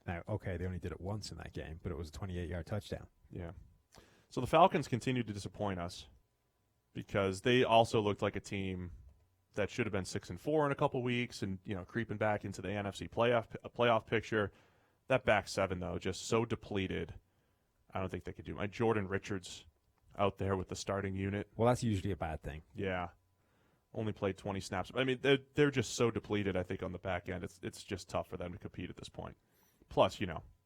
Now, okay, they only did it once in that game, but it was a 28-yard touchdown. Yeah. So the Falcons continued to disappoint us because they also looked like a team that should have been 6-4 in a couple weeks and, creeping back into the NFC playoff picture. That back seven, though, just so depleted. I don't think they could do it. Jordan Richards out there with the starting unit. Well, that's usually a bad thing. Yeah. Only played 20 snaps. I mean, they're just so depleted, I think, on the back end. It's just tough for them to compete at this point. Plus,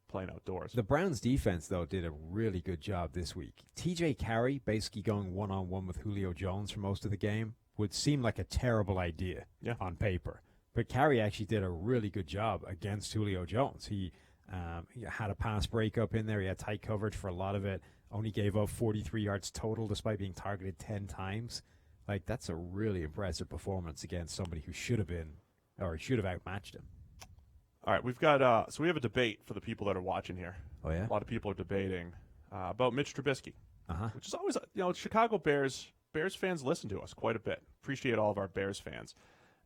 playing outdoors. The Browns defense, though, did a really good job this week. TJ Carey basically going one-on-one with Julio Jones for most of the game would seem like a terrible idea on paper. But Carey actually did a really good job against Julio Jones. He had a pass breakup in there. He had tight coverage for a lot of it. Only gave up 43 yards total despite being targeted 10 times. Like, that's a really impressive performance against somebody who should have outmatched him. All right, we've got so we have a debate for the people that are watching here. Oh, yeah? A lot of people are debating about Mitch Trubisky, which is always, Chicago Bears fans listen to us quite a bit. Appreciate all of our Bears fans.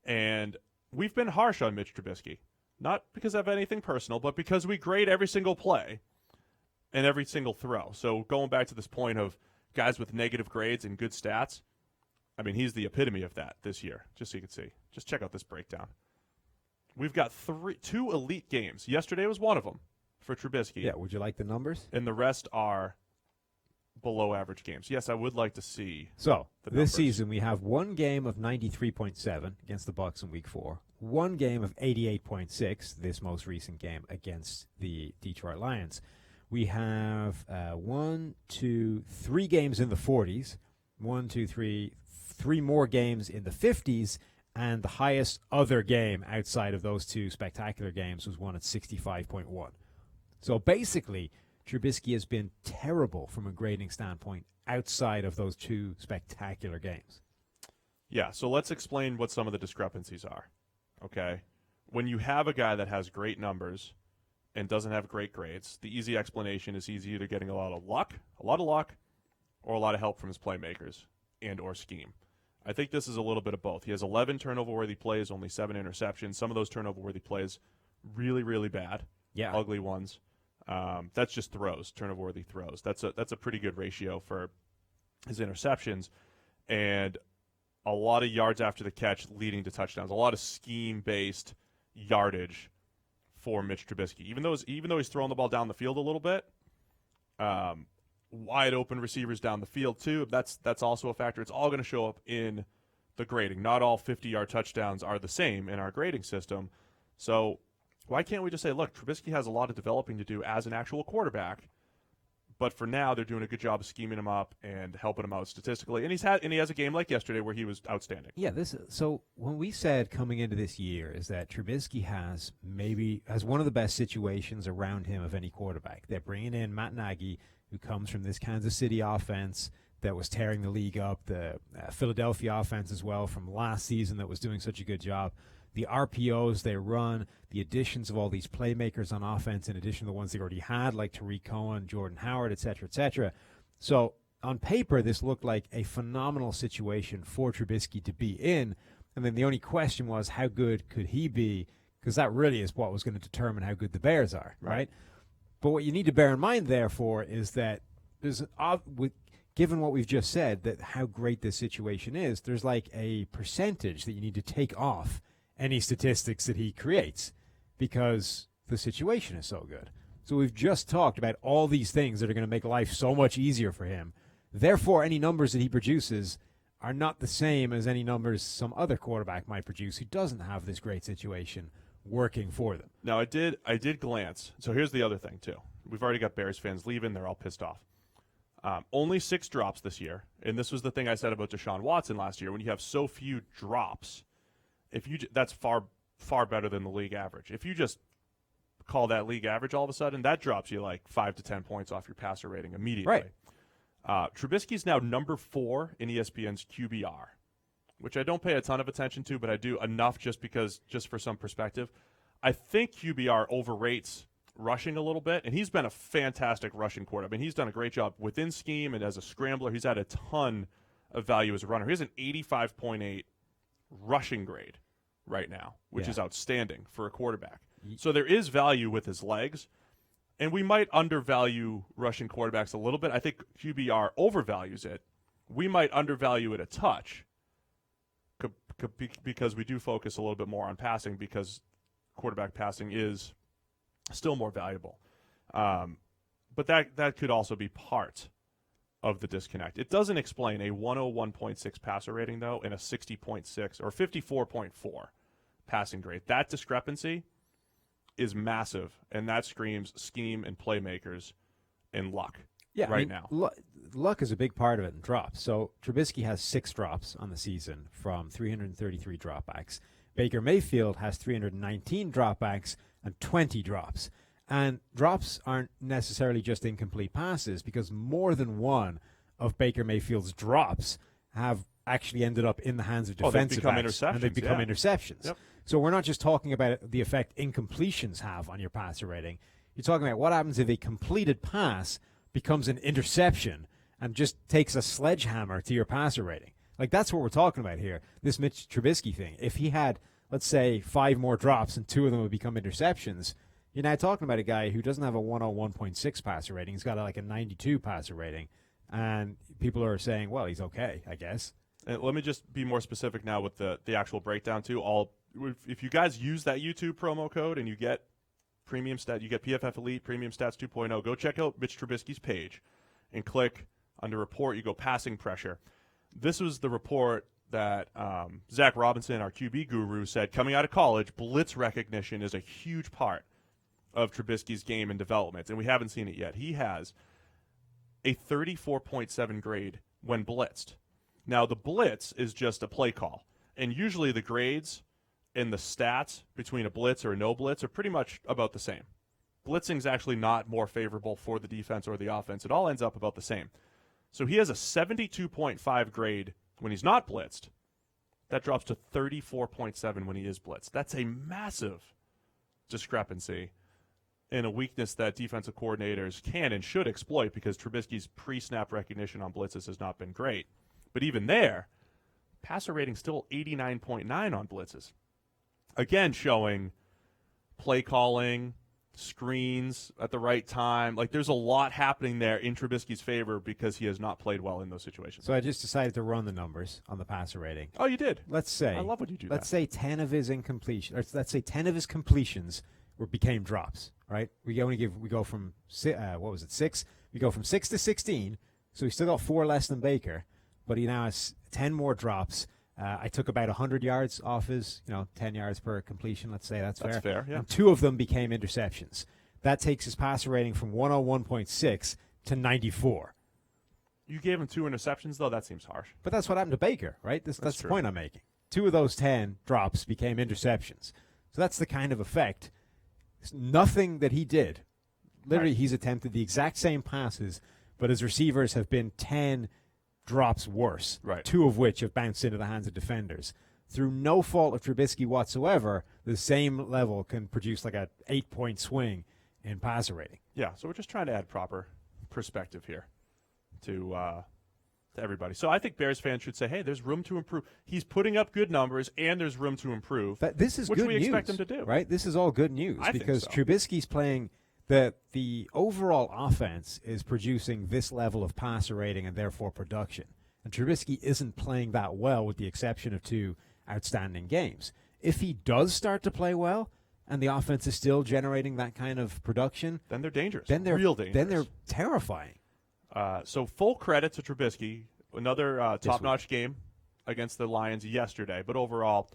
And we've been harsh on Mitch Trubisky, not because of anything personal, but because we grade every single play and every single throw. So going back to this point of guys with negative grades and good stats, I mean, he's the epitome of that this year, just so you can see. Just check out this breakdown. We've got two elite games. Yesterday was one of them for Trubisky. Yeah, would you like the numbers? And the rest are below average games. Yes, I would like to see this season we have one game of 93.7 against the Bucs in Week 4, one game of 88.6, this most recent game against the Detroit Lions. We have 3 games in the 40s, 3 more games in the 50s, and the highest other game outside of those two spectacular games was won at 65.1. So basically, Trubisky has been terrible from a grading standpoint outside of those two spectacular games. Yeah, so let's explain what some of the discrepancies are, okay? When you have a guy that has great numbers and doesn't have great grades, the easy explanation is he's either getting a lot of luck, or a lot of help from his playmakers and or scheme. I think this is a little bit of both. He has 11 turnover-worthy plays, only 7 interceptions. Some of those turnover-worthy plays really, really bad, ugly ones. That's just throws, turnover-worthy throws. That's a pretty good ratio for his interceptions, and a lot of yards after the catch leading to touchdowns. A lot of scheme-based yardage for Mitch Trubisky. Even though he's throwing the ball down the field a little bit, wide open receivers down the field too. That's also a factor. It's all going to show up in the grading. Not all 50-yard touchdowns are the same in our grading system. So why can't we just say, look, Trubisky has a lot of developing to do as an actual quarterback, but for now they're doing a good job of scheming him up and helping him out statistically. And he has a game like yesterday where he was outstanding. Yeah, so when we said coming into this year is that Trubisky has one of the best situations around him of any quarterback. They're bringing in Matt Nagy, who comes from this Kansas City offense that was tearing the league up, the Philadelphia offense as well from last season that was doing such a good job. The RPOs they run, the additions of all these playmakers on offense in addition to the ones they already had, like Tariq Cohen, Jordan Howard, et cetera, et cetera. So on paper, this looked like a phenomenal situation for Trubisky to be in. And then the only question was, how good could he be? Because that really is what was going to determine how good the Bears are, right? But what you need to bear in mind, therefore, is that given what we've just said, that how great this situation is, there's like a percentage that you need to take off any statistics that he creates because the situation is so good. So we've just talked about all these things that are going to make life so much easier for him. Therefore, any numbers that he produces are not the same as any numbers some other quarterback might produce who doesn't have this great situation working for them. Now, I did glance. So here's the other thing, too. We've already got Bears fans leaving. They're all pissed off. Only 6 drops this year. And this was the thing I said about Deshaun Watson last year. When you have so few drops, that's far better than the league average. If you just call that league average all of a sudden, that drops you like 5 to 10 points off your passer rating immediately. Right. Trubisky's now number 4 in ESPN's QBR, which I don't pay a ton of attention to, but I do enough just for some perspective. I think QBR overrates rushing a little bit, and he's been a fantastic rushing quarterback. I mean, he's done a great job within scheme and as a scrambler. He's had a ton of value as a runner. He has an 85.8 rushing grade right now, which is outstanding for a quarterback. So there is value with his legs, and we might undervalue rushing quarterbacks a little bit. I think QBR overvalues it. We might undervalue it a touch because we do focus a little bit more on passing because quarterback passing is still more valuable. But that could also be part of the disconnect. It doesn't explain a 101.6 passer rating, though, and a 60.6 or 54.4 passing grade. That discrepancy is massive, and that screams scheme and playmakers and luck now. Luck is a big part of it in drops. So Trubisky has 6 drops on the season from 333 dropbacks. Baker Mayfield has 319 dropbacks and 20 drops. And drops aren't necessarily just incomplete passes because more than one of Baker Mayfield's drops have actually ended up in the hands of defensive backs, and they've become interceptions. Yep. So we're not just talking about the effect incompletions have on your passer rating. You're talking about what happens if a completed pass becomes an interception and just takes a sledgehammer to your passer rating. Like, that's what we're talking about here, this Mitch Trubisky thing. If he had, let's say, 5 more drops and 2 of them would become interceptions, you're now talking about a guy who doesn't have a 101.6 passer rating. He's got like a 92 passer rating. And people are saying, well, he's okay, I guess. And let me just be more specific now with the actual breakdown, too. If you guys use that YouTube promo code and you get premium stat, you get PFF Elite Premium Stats 2.0, go check out Mitch Trubisky's page and click under report. You go passing pressure. This was the report that Zach Robinson, our QB guru, said coming out of college, blitz recognition is a huge part of Trubisky's game and development, and we haven't seen it yet. He has a 34.7 grade when blitzed. Now, the blitz is just a play call. And usually the grades and the stats between a blitz or a no blitz are pretty much about the same. Blitzing's actually not more favorable for the defense or the offense. It all ends up about the same. So he has a 72.5 grade when he's not blitzed. That drops to 34.7 when he is blitzed. That's a massive discrepancy and a weakness that defensive coordinators can and should exploit because Trubisky's pre-snap recognition on blitzes has not been great. But even there, passer rating still 89.9 on blitzes. Again, showing play calling, screens at the right time. Like, there's a lot happening there in Trubisky's favor because he has not played well in those situations. So I just decided to run the numbers on the passer rating. Oh, you did? Let's say. I love when you do let's that. say 10 of his let's say 10 of his completions became drops, right? We go from 6? We go from 6 to 16, so he still got 4 less than Baker, but he now has 10 more drops. I took about 100 yards off his, 10 yards per completion. Let's say that's fair. That's fair, yeah. And 2 of them became interceptions. That takes his passer rating from 101.6 to 94. You gave him 2 interceptions, though? That seems harsh. But that's what happened to Baker, right? That's the point I'm making. 2 of those 10 drops became interceptions. So that's the kind of effect. Nothing that he did. Literally, He's attempted the exact same passes, but his receivers have been 10 drops worse, right. 2 of which have bounced into the hands of defenders. Through no fault of Trubisky whatsoever, the same level can produce like a 8-point swing in passer rating. Yeah, so we're just trying to add proper perspective here to everybody. So I think Bears fans should say, hey, there's room to improve. He's putting up good numbers, and there's room to improve. But this is which good we news, expect him to do. Right? This is all good news because Trubisky's playing the overall offense is producing this level of passer rating and therefore production. And Trubisky isn't playing that well with the exception of 2 outstanding games. If he does start to play well and the offense is still generating that kind of production, then they're dangerous. Then they're real dangerous. Then they're terrifying. So full credit to Trubisky. Another top-notch game against the Lions yesterday, but overall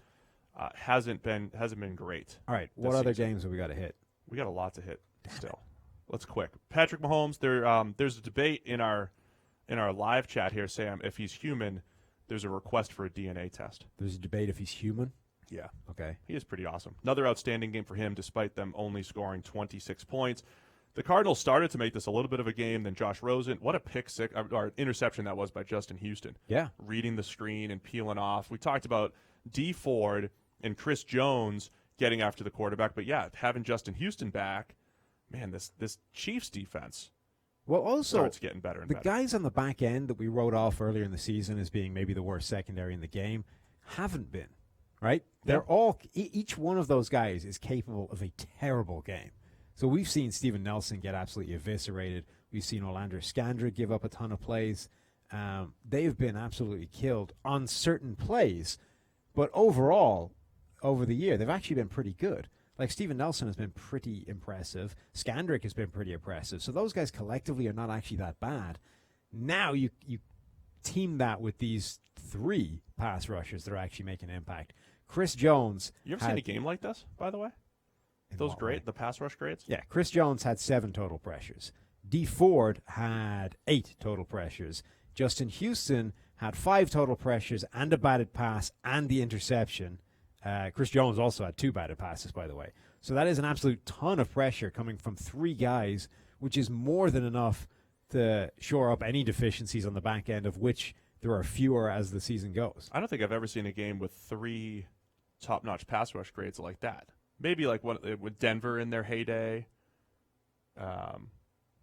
hasn't been great. All right, what other games have we got to hit? We got a lot to hit still. Let's quick. Patrick Mahomes. There's a debate in our live chat here, Sam. If he's human, there's a request for a DNA test. There's a debate if he's human. Yeah. Okay. He is pretty awesome. Another outstanding game for him, despite them only scoring 26 points. The Cardinals started to make this a little bit of a game. Then Josh Rosen, what a pick six or interception that was by Justin Houston. Yeah. Reading the screen and peeling off. We talked about D. Ford and Chris Jones getting after the quarterback, but yeah, having Justin Houston back, man, this Chiefs defense. Well, also starts getting better and the better. Guys on the back end that we wrote off earlier in the season as being maybe the worst secondary in the game haven't been, right? They're all each one of those guys is capable of a terrible game. So we've seen Steven Nelson get absolutely eviscerated. We've seen Orlando Scandrick give up a ton of plays. They've been absolutely killed on certain plays, but overall, over the year, they've actually been pretty good. Like Steven Nelson has been pretty impressive. Scandrick has been pretty impressive. So those guys collectively are not actually that bad. Now you team that with these 3 pass rushers that are actually making an impact. Chris Jones. You ever seen a game like this, by the way? Those great, the pass rush grades? Yeah, Chris Jones had 7 total pressures. D. Ford had 8 total pressures. Justin Houston had 5 total pressures and a batted pass and the interception. Chris Jones also had 2 batted passes, by the way. So that is an absolute ton of pressure coming from 3 guys, which is more than enough to shore up any deficiencies on the back end, of which there are fewer as the season goes. I don't think I've ever seen a game with 3 top-notch pass rush grades like that. Maybe like with Denver in their heyday. I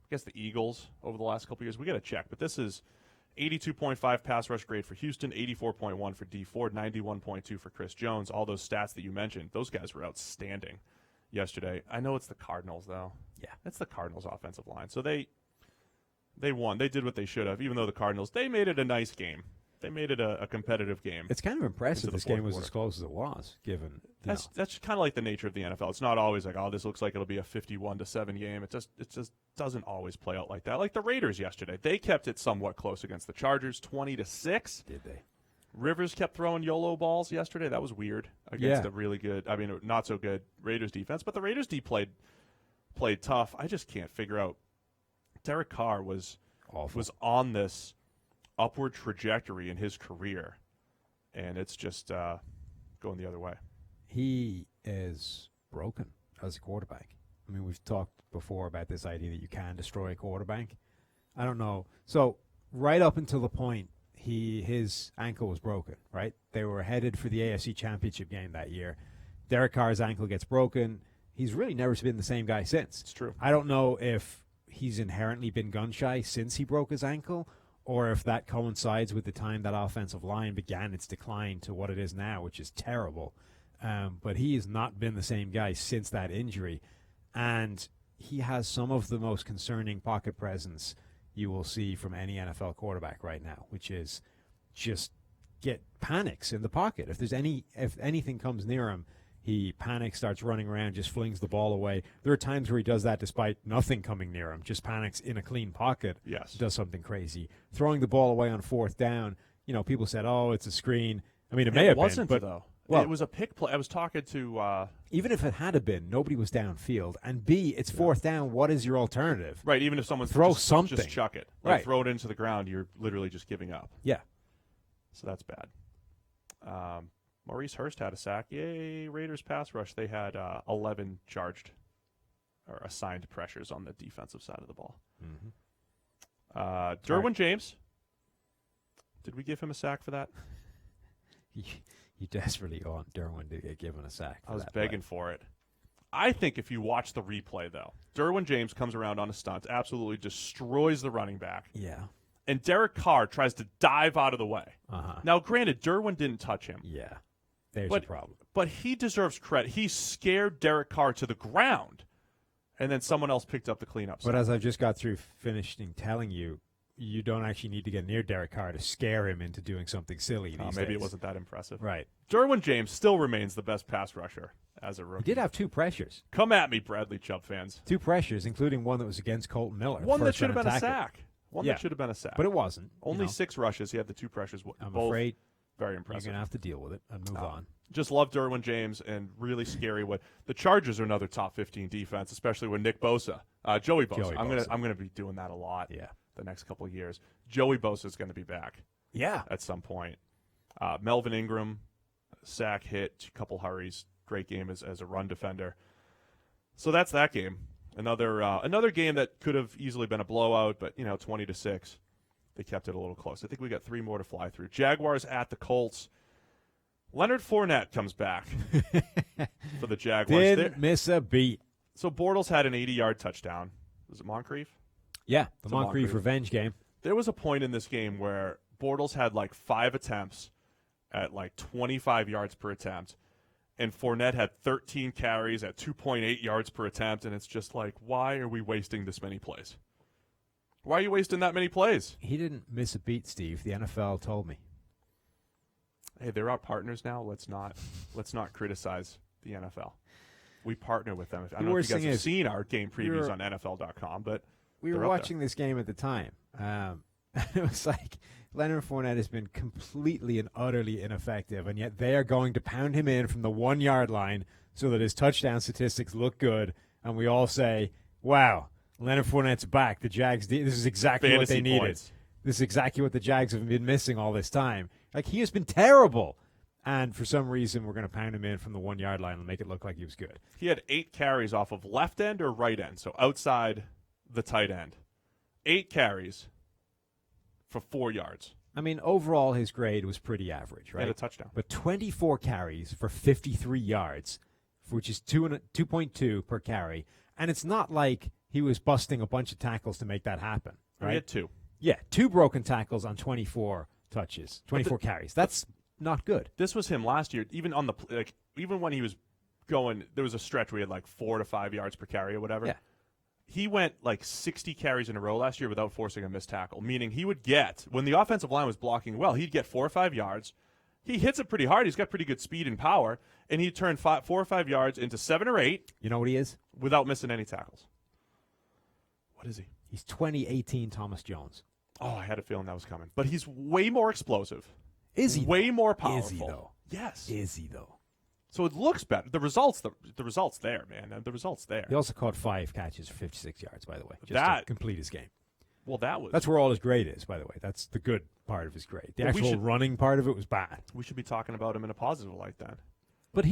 guess the Eagles over the last couple of years. We got to check. But this is 82.5 pass rush grade for Houston, 84.1 for D. Ford, 91.2 for Chris Jones. All those stats that you mentioned, those guys were outstanding yesterday. I know it's the Cardinals, though. Yeah. It's the Cardinals' offensive line. So they won. They did what they should have, even though the Cardinals, they made it a nice game. They made it a competitive game. It's kind of impressive this game was as close as it was, given that's kind of like the nature of the NFL. It's not always like, oh, this looks like it'll be a 51-7 game. It just doesn't always play out like that. Like the Raiders yesterday, they kept it somewhat close against the Chargers, 20-6. Did they? Rivers kept throwing YOLO balls yesterday. That was weird against a really good, not so good Raiders defense. But the Raiders D played tough. I just can't figure out. Derek Carr was on this upward trajectory in his career, and it's just going the other way. He is broken as a quarterback. I mean, we've talked before about this idea that you can destroy a quarterback. I don't know. So right up until the point his ankle was broken, right? They were headed for the AFC Championship game that year. Derek Carr's ankle gets broken. He's really never been the same guy since. It's true. I don't know if he's inherently been gun-shy since he broke his ankle, or if that coincides with the time that offensive line began its decline to what it is now, which is terrible. But he has not been the same guy since that injury. And he has some of the most concerning pocket presence you will see from any NFL quarterback right now, which is just get panics in the pocket. If anything comes near him, he panics, starts running around, just flings the ball away. There are times where he does that despite nothing coming near him, just panics in a clean pocket, yes, does something crazy. Throwing the ball away on fourth down, people said, oh, it's a screen. I mean, it may have been, but though. Well, it was a pick play. I was talking to... even if it had been, nobody was downfield. And B, it's fourth down. What is your alternative? Right, even if someone something. Just chuck it. Right. Throw it into the ground, you're literally just giving up. Yeah. So that's bad. Maurice Hurst had a sack. Yay, Raiders pass rush. They had 11 charged or assigned pressures on the defensive side of the ball. Mm-hmm. Derwin James. Did we give him a sack for that? You desperately want Derwin to get given a sack. I was begging for it. I think if you watch the replay, though, Derwin James comes around on a stunt, absolutely destroys the running back. Yeah. And Derek Carr tries to dive out of the way. Uh-huh. Now, granted, Derwin didn't touch him. Yeah. There's a problem. But he deserves credit. He scared Derek Carr to the ground, and then someone else picked up the cleanup. But as I've just got through finishing telling you, you don't actually need to get near Derek Carr to scare him into doing something silly these maybe days. It wasn't that impressive. Right. Derwin James still remains the best pass rusher as a rookie. He did have 2 pressures. Come at me, Bradley Chubb fans. 2 pressures, including one that was against Colton Miller. One that should have been a sack. That should have been a sack. But it wasn't. Only 6 rushes. He had the 2 pressures. I'm both afraid very impressive. You're going to have to deal with it and move on. Just love Derwin James, and really scary what the Chargers are another top 15 defense, especially with Nick Bosa. Joey Bosa. I'm gonna be doing that a lot. Yeah. The next couple of years. Joey Bosa is going to be back. Yeah. At some point. Melvin Ingram, sack hit, a couple hurries, great game as a run defender. So that's that game. Another game that could have easily been a blowout, but 20-6. They kept it a little close. I think we got 3 more to fly through. Jaguars at the Colts. Leonard Fournette comes back for the Jaguars. Didn't miss a beat. So Bortles had an 80-yard touchdown. Was it Moncrief? Yeah, the Moncrief revenge game. There was a point in this game where Bortles had 5 attempts at 25 yards per attempt, and Fournette had 13 carries at 2.8 yards per attempt, and it's just why are we wasting this many plays? Why are you wasting that many plays? He didn't miss a beat, Steve. The NFL told me. Hey, they're our partners now. Let's not criticize the NFL. We partner with them. I don't know if you guys have seen our game previews on NFL.com, but we were watching this game at the time. It was Leonard Fournette has been completely and utterly ineffective, and yet they are going to pound him in from the 1-yard line so that his touchdown statistics look good, and we all say, wow, Leonard Fournette's back. The Jags, this is exactly what they needed. Points. This is exactly what the Jags have been missing all this time. He has been terrible. And for some reason, we're going to pound him in from the 1-yard line and make it look like he was good. He had 8 carries off of left end or right end, so outside the tight end. 8 carries for 4 yards. I mean, overall, his grade was pretty average, right? And a touchdown. But 24 carries for 53 yards, which is 2.2 per carry. And it's not like he was busting a bunch of tackles to make that happen, right? He had 2. Yeah, 2 broken tackles on 24 touches, 24 carries. That's not good. This was him last year. Even on even when he was going, there was a stretch where he had 4 to 5 yards per carry or whatever. Yeah. He went 60 carries in a row last year without forcing a missed tackle, meaning he would get, when the offensive line was blocking well, he'd get 4 or 5 yards. He hits it pretty hard. He's got pretty good speed and power, and he'd turn 4 or 5 yards into 7 or 8. You know what he is? Without missing any tackles. What is he? He's 2018 Thomas Jones. Oh, I had a feeling that was coming. But he's way more explosive. Is he? Way more powerful. Is he, though? Yes. Is he, though? So it looks better. The results there, man. The results there. He also caught 5 catches for 56 yards, by the way, just to complete his game. Well, that's where all his grade is, by the way. That's the good part of his grade. The actual running part of it was bad. We should be talking about him in a positive light then. But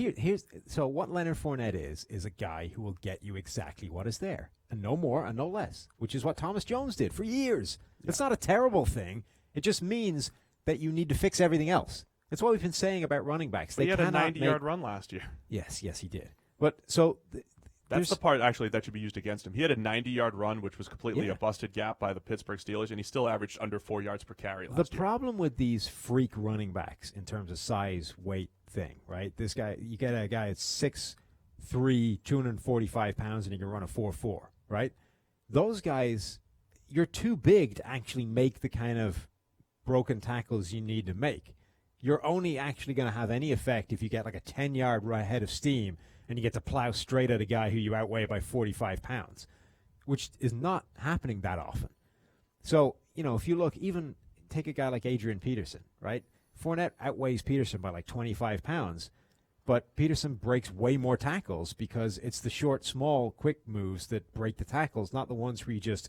so what Leonard Fournette is a guy who will get you exactly what is there, and no more and no less, which is what Thomas Jones did for years. Yeah. It's not a terrible thing. It just means that you need to fix everything else. That's what we've been saying about running backs. He had a 90-yard run last year. Yes, he did. But so that's the part actually that should be used against him. He had a 90-yard run, which was completely a busted gap by the Pittsburgh Steelers, and he still averaged under 4 yards per carry last year. The problem with these freak running backs in terms of size, weight thing, right? This guy, you get a guy that's 6'3", 245 pounds, and he can run a 4.4, right? Those guys, you're too big to actually make the kind of broken tackles you need to make. You're only actually going to have any effect if you get like a 10-yard head of steam and you get to plow straight at a guy who you outweigh by 45 pounds, which is not happening that often. So, if you look, even take a guy like Adrian Peterson, right? Fournette outweighs Peterson by like 25 pounds, but Peterson breaks way more tackles because it's the short, small, quick moves that break the tackles, not the ones where you just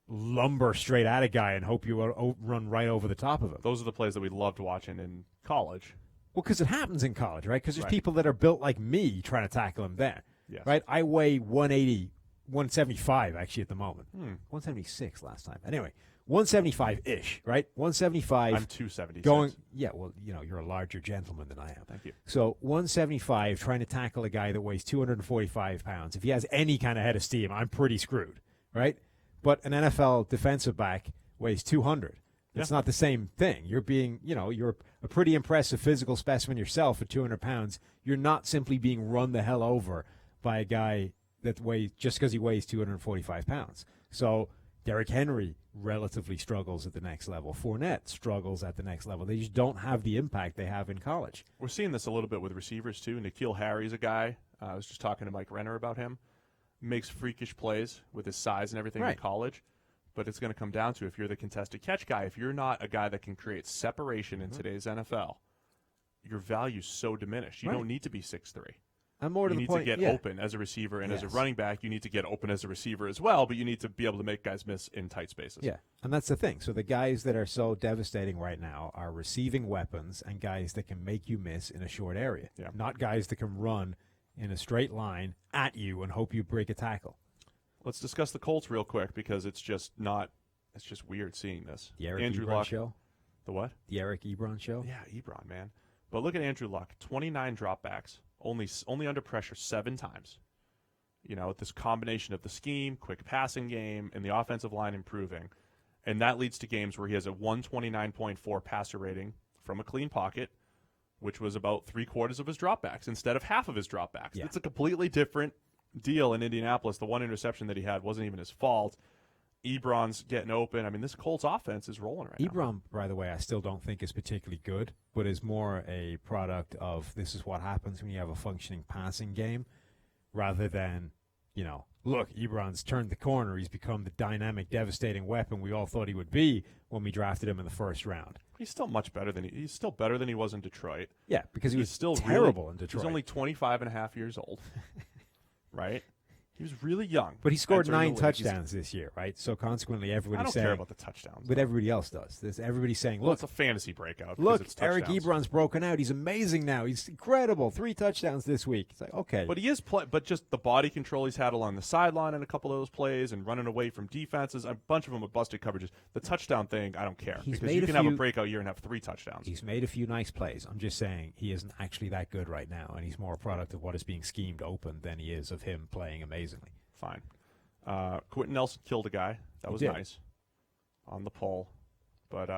lumber straight at a guy and hope you run right over the top of him. Those are the plays that we loved watching in college. Well, because it happens in college, right? Because there's people that are built like me trying to tackle him there, right? I weigh 180, 175 actually at the moment. 176 last time. Anyway, 175-ish, right? 175. I'm 276. You're a larger gentleman than I am. Thank you. So 175 trying to tackle a guy that weighs 245 pounds. If he has any kind of head of steam, I'm pretty screwed, right? But an NFL defensive back weighs 200. It's not the same thing. You're you're a pretty impressive physical specimen yourself at 200 pounds. You're not simply being run the hell over by a guy that weighs, just because he weighs 245 pounds. So Derrick Henry relatively struggles at the next level. Fournette struggles at the next level. They just don't have the impact they have in college. We're seeing this a little bit with receivers, too. N'Keal Harry's a guy. I was just talking to Mike Renner about him. Makes freakish plays with his size and everything in college. But it's going to come down to, if you're the contested catch guy, if you're not a guy that can create separation in today's NFL, your value's so diminished. You don't need to be 6'3". And more to the point, you need to get open as a receiver, and as a running back, you need to get open as a receiver as well, but you need to be able to make guys miss in tight spaces. Yeah, and that's the thing. So the guys that are so devastating right now are receiving weapons and guys that can make you miss in a short area, not guys that can run in a straight line at you and hope you break a tackle. Let's discuss the Colts real quick, because it's just weird seeing this. The Eric Andrew Ebron Luck, show? The what? The Eric Ebron show? Yeah, Ebron, man. But look at Andrew Luck, 29 dropbacks, only under pressure 7 times. This combination of the scheme, quick passing game, and the offensive line improving. And that leads to games where he has a 129.4 passer rating from a clean pocket, which was about 3/4 of his dropbacks instead of half of his dropbacks. Yeah. It's a completely different deal in Indianapolis. The one interception that he had wasn't even his fault. Ebron's getting open. I mean, this Colts offense is rolling right now. Ebron, by the way, I still don't think is particularly good, but is more a product of this is what happens when you have a functioning passing game, rather than, look, Ebron's turned the corner. He's become the dynamic, devastating weapon we all thought he would be when we drafted him in the first round. He's still much better than he's still better than he was in Detroit. Yeah, because he was still terrible in Detroit. He's only 25 and a half years old. Right? He was really young. But he scored 9 touchdowns this year, right? So consequently, everybody's saying... I don't care about the touchdowns. But everybody else does. Everybody's saying, look... it's a fantasy breakout. Look, Eric Ebron's broken out. He's amazing now. He's incredible. 3 touchdowns this week. It's like, okay. But he is... but just the body control he's had along the sideline in a couple of those plays and running away from defenses, a bunch of them with busted coverages. The touchdown thing, I don't care. Because you can have a breakout year and have 3 touchdowns. He's made a few nice plays. I'm just saying he isn't actually that good right now, and he's more a product of what is being schemed open than he is of him playing amazingly. Fine. Quentin Nelson killed a guy. That was nice on the pole. But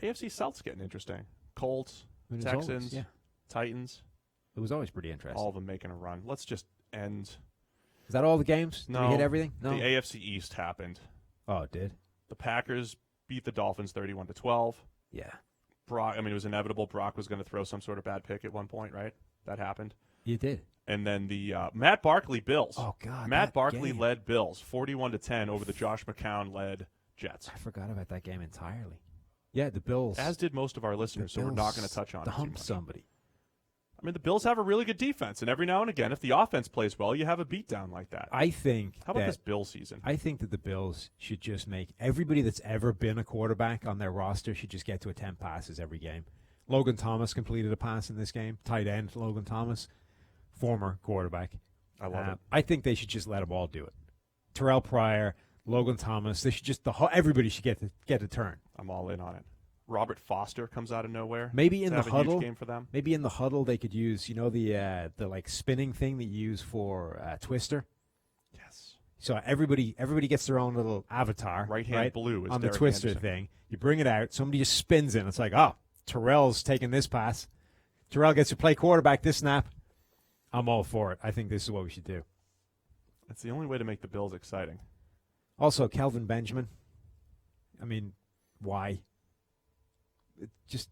AFC South's getting interesting. Colts, Texans, Titans. It was always pretty interesting. All of them making a run. Let's just end. Is that all the games? No. Did we hit everything? No. The AFC East happened. Oh, it did? The Packers beat the Dolphins 31-12. Yeah. It was inevitable. Brock was going to throw some sort of bad pick at one point, right? That happened. You did. And then the Matt Barkley Bills. Oh, God. Matt Barkley led Bills 41-10 over the Josh McCown-led Jets. I forgot about that game entirely. Yeah, the Bills. As did most of our listeners, so we're not going to touch on it. Dumped somebody. I mean, the Bills have a really good defense, and every now and again, if the offense plays well, you have a beatdown like that. I think. How about this Bill season? I think that the Bills should just make everybody that's ever been a quarterback on their roster should just get to attempt passes every game. Logan Thomas completed a pass in this game. Tight end Logan Thomas, former quarterback. I love it. I think they should just let them all do it. Terrell Pryor, Logan Thomas. They should just everybody should get a turn. I'm all in on it. Robert Foster comes out of nowhere. Maybe in the huge huddle, game for them. Maybe in the huddle they could use, the like spinning thing that you use for Twister. Yes. So everybody gets their own little avatar. Right hand blue is on Derek the Twister Anderson. thing. You bring it out. Somebody just spins it. And it's like, oh, Terrell's taking this pass. Terrell gets to play quarterback this snap. I'm all for it. I think this is what we should do. It's the only way to make the Bills exciting. Also, Kelvin Benjamin. I mean, why? It just,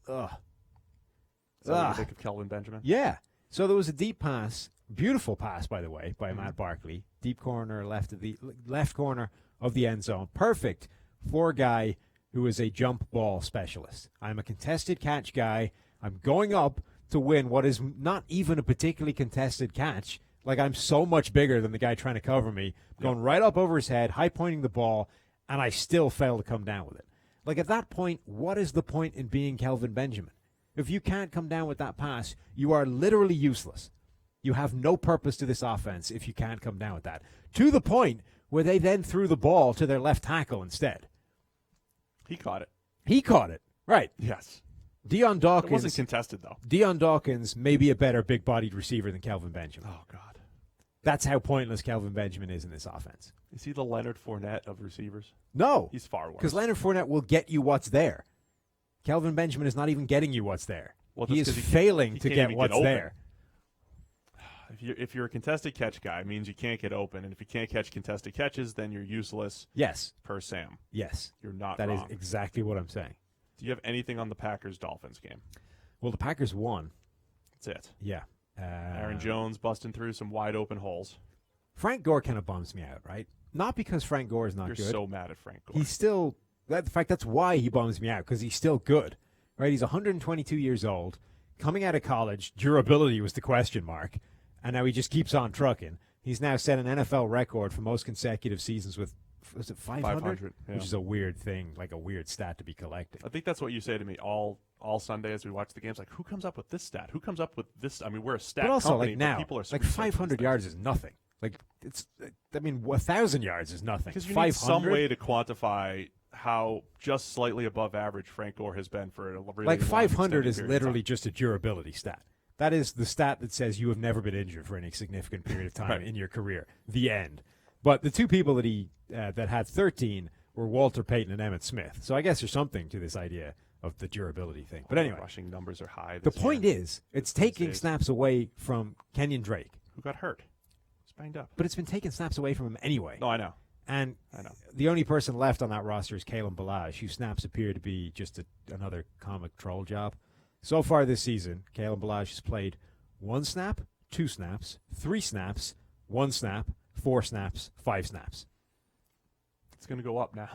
Is that what you think of Kelvin Benjamin? Yeah. So there was a deep pass, beautiful pass, by the way, by Matt Barkley. Deep corner, left corner of the end zone. Perfect for a guy who is a jump ball specialist. I'm a contested catch guy. I'm going up to win what is not even a particularly contested catch. Like, I'm so much bigger than the guy trying to cover me. Going right up over his head, high pointing the ball, and I still fail to come down with it. Like, at that point, what is the point in being Kelvin Benjamin? If you can't come down with that pass, you are literally useless. You have no purpose to this offense if you can't come down with that. To the point where they then threw the ball to their left tackle instead. He caught it. He caught it. Right. Yes. Deion Dawkins. It wasn't contested, though. Deion Dawkins may be a better big-bodied receiver than Kelvin Benjamin. Oh, God. That's how pointless Kelvin Benjamin is in this offense. Is he the Leonard Fournette of receivers? No. He's far worse. Because Leonard Fournette will get you what's there. Kelvin Benjamin is not even getting you what's there. Well, he is failing to get what's there. If you're a contested catch guy, it means you can't get open. And if you can't catch contested catches, then you're useless. Yes. Per Sam. Yes. You're not wrong. That is exactly what I'm saying. Do you have anything on the Packers-Dolphins game? Well, the Packers won. That's it. Yeah. Aaron Jones busting through some wide open holes. Frank Gore kind of bums me out, right? Not because Frank Gore is not You're good. You're so mad at Frank Gore. He's still, in fact, that's why he bums me out, because he's still good, right? He's 122 years old. Coming out of college, durability was the question mark, and now he just keeps on trucking. He's now set an NFL record for most consecutive seasons with, was it 500? 500, yeah. Which is a weird thing, like a weird stat to be collecting. I think that's what you say to me all Sunday as we watch the games. Like, who comes up with this stat? Who comes up with this? I mean, we're a stat but also, company, like now, but people are like 500 yards is nothing. Like, it's, I mean, 1,000 yards is nothing. Because you need some way to quantify how just slightly above average Frank Gore has been for a really like 500 is literally just a durability stat. That is the stat that says you have never been injured for any significant period of time in your career. The end. But the two people that he that had 13 were Walter Payton and Emmitt Smith. So I guess there's something to this idea of the durability thing. But anyway, rushing numbers are high. The point is, it's taking snaps away from Kenyon Drake, who got hurt. Banged up. But it's been taking snaps away from him anyway. No, I know. And the only person left on that roster is Kalen Ballage, whose snaps appear to be just another comic troll job. So far this season, Kalen Ballage has played 1 snap, 2 snaps, 3 snaps, 1 snap, 4 snaps, 5 snaps. It's going to go up now.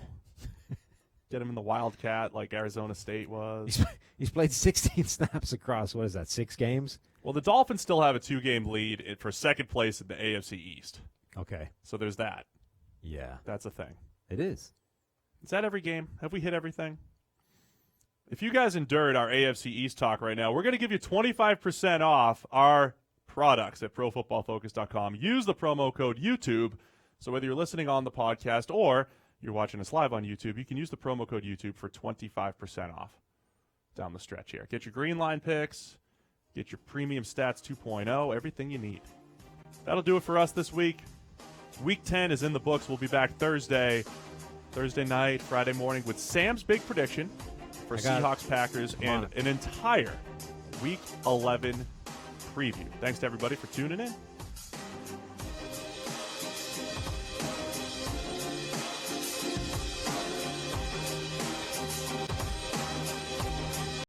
Get him in the Wildcat like Arizona State was. He's played 16 snaps across, 6 games? Well, the Dolphins still have a 2-game lead for second place in the AFC East. Okay. So there's that. Yeah. That's a thing. It is. Is that every game? Have we hit everything? If you guys endured our AFC East talk right now, we're going to give you 25% off our products at ProFootballFocus.com. Use the promo code YouTube. So whether you're listening on the podcast or you're watching us live on YouTube, you can use the promo code YouTube for 25% off down the stretch here. Get your Green Line picks. Get your Premium Stats 2.0, everything you need. That'll do it for us this week. Week 10 is in the books. We'll be back Thursday night, Friday morning with Sam's big prediction for Seahawks Packers and an entire Week 11 preview. Thanks to everybody for tuning in.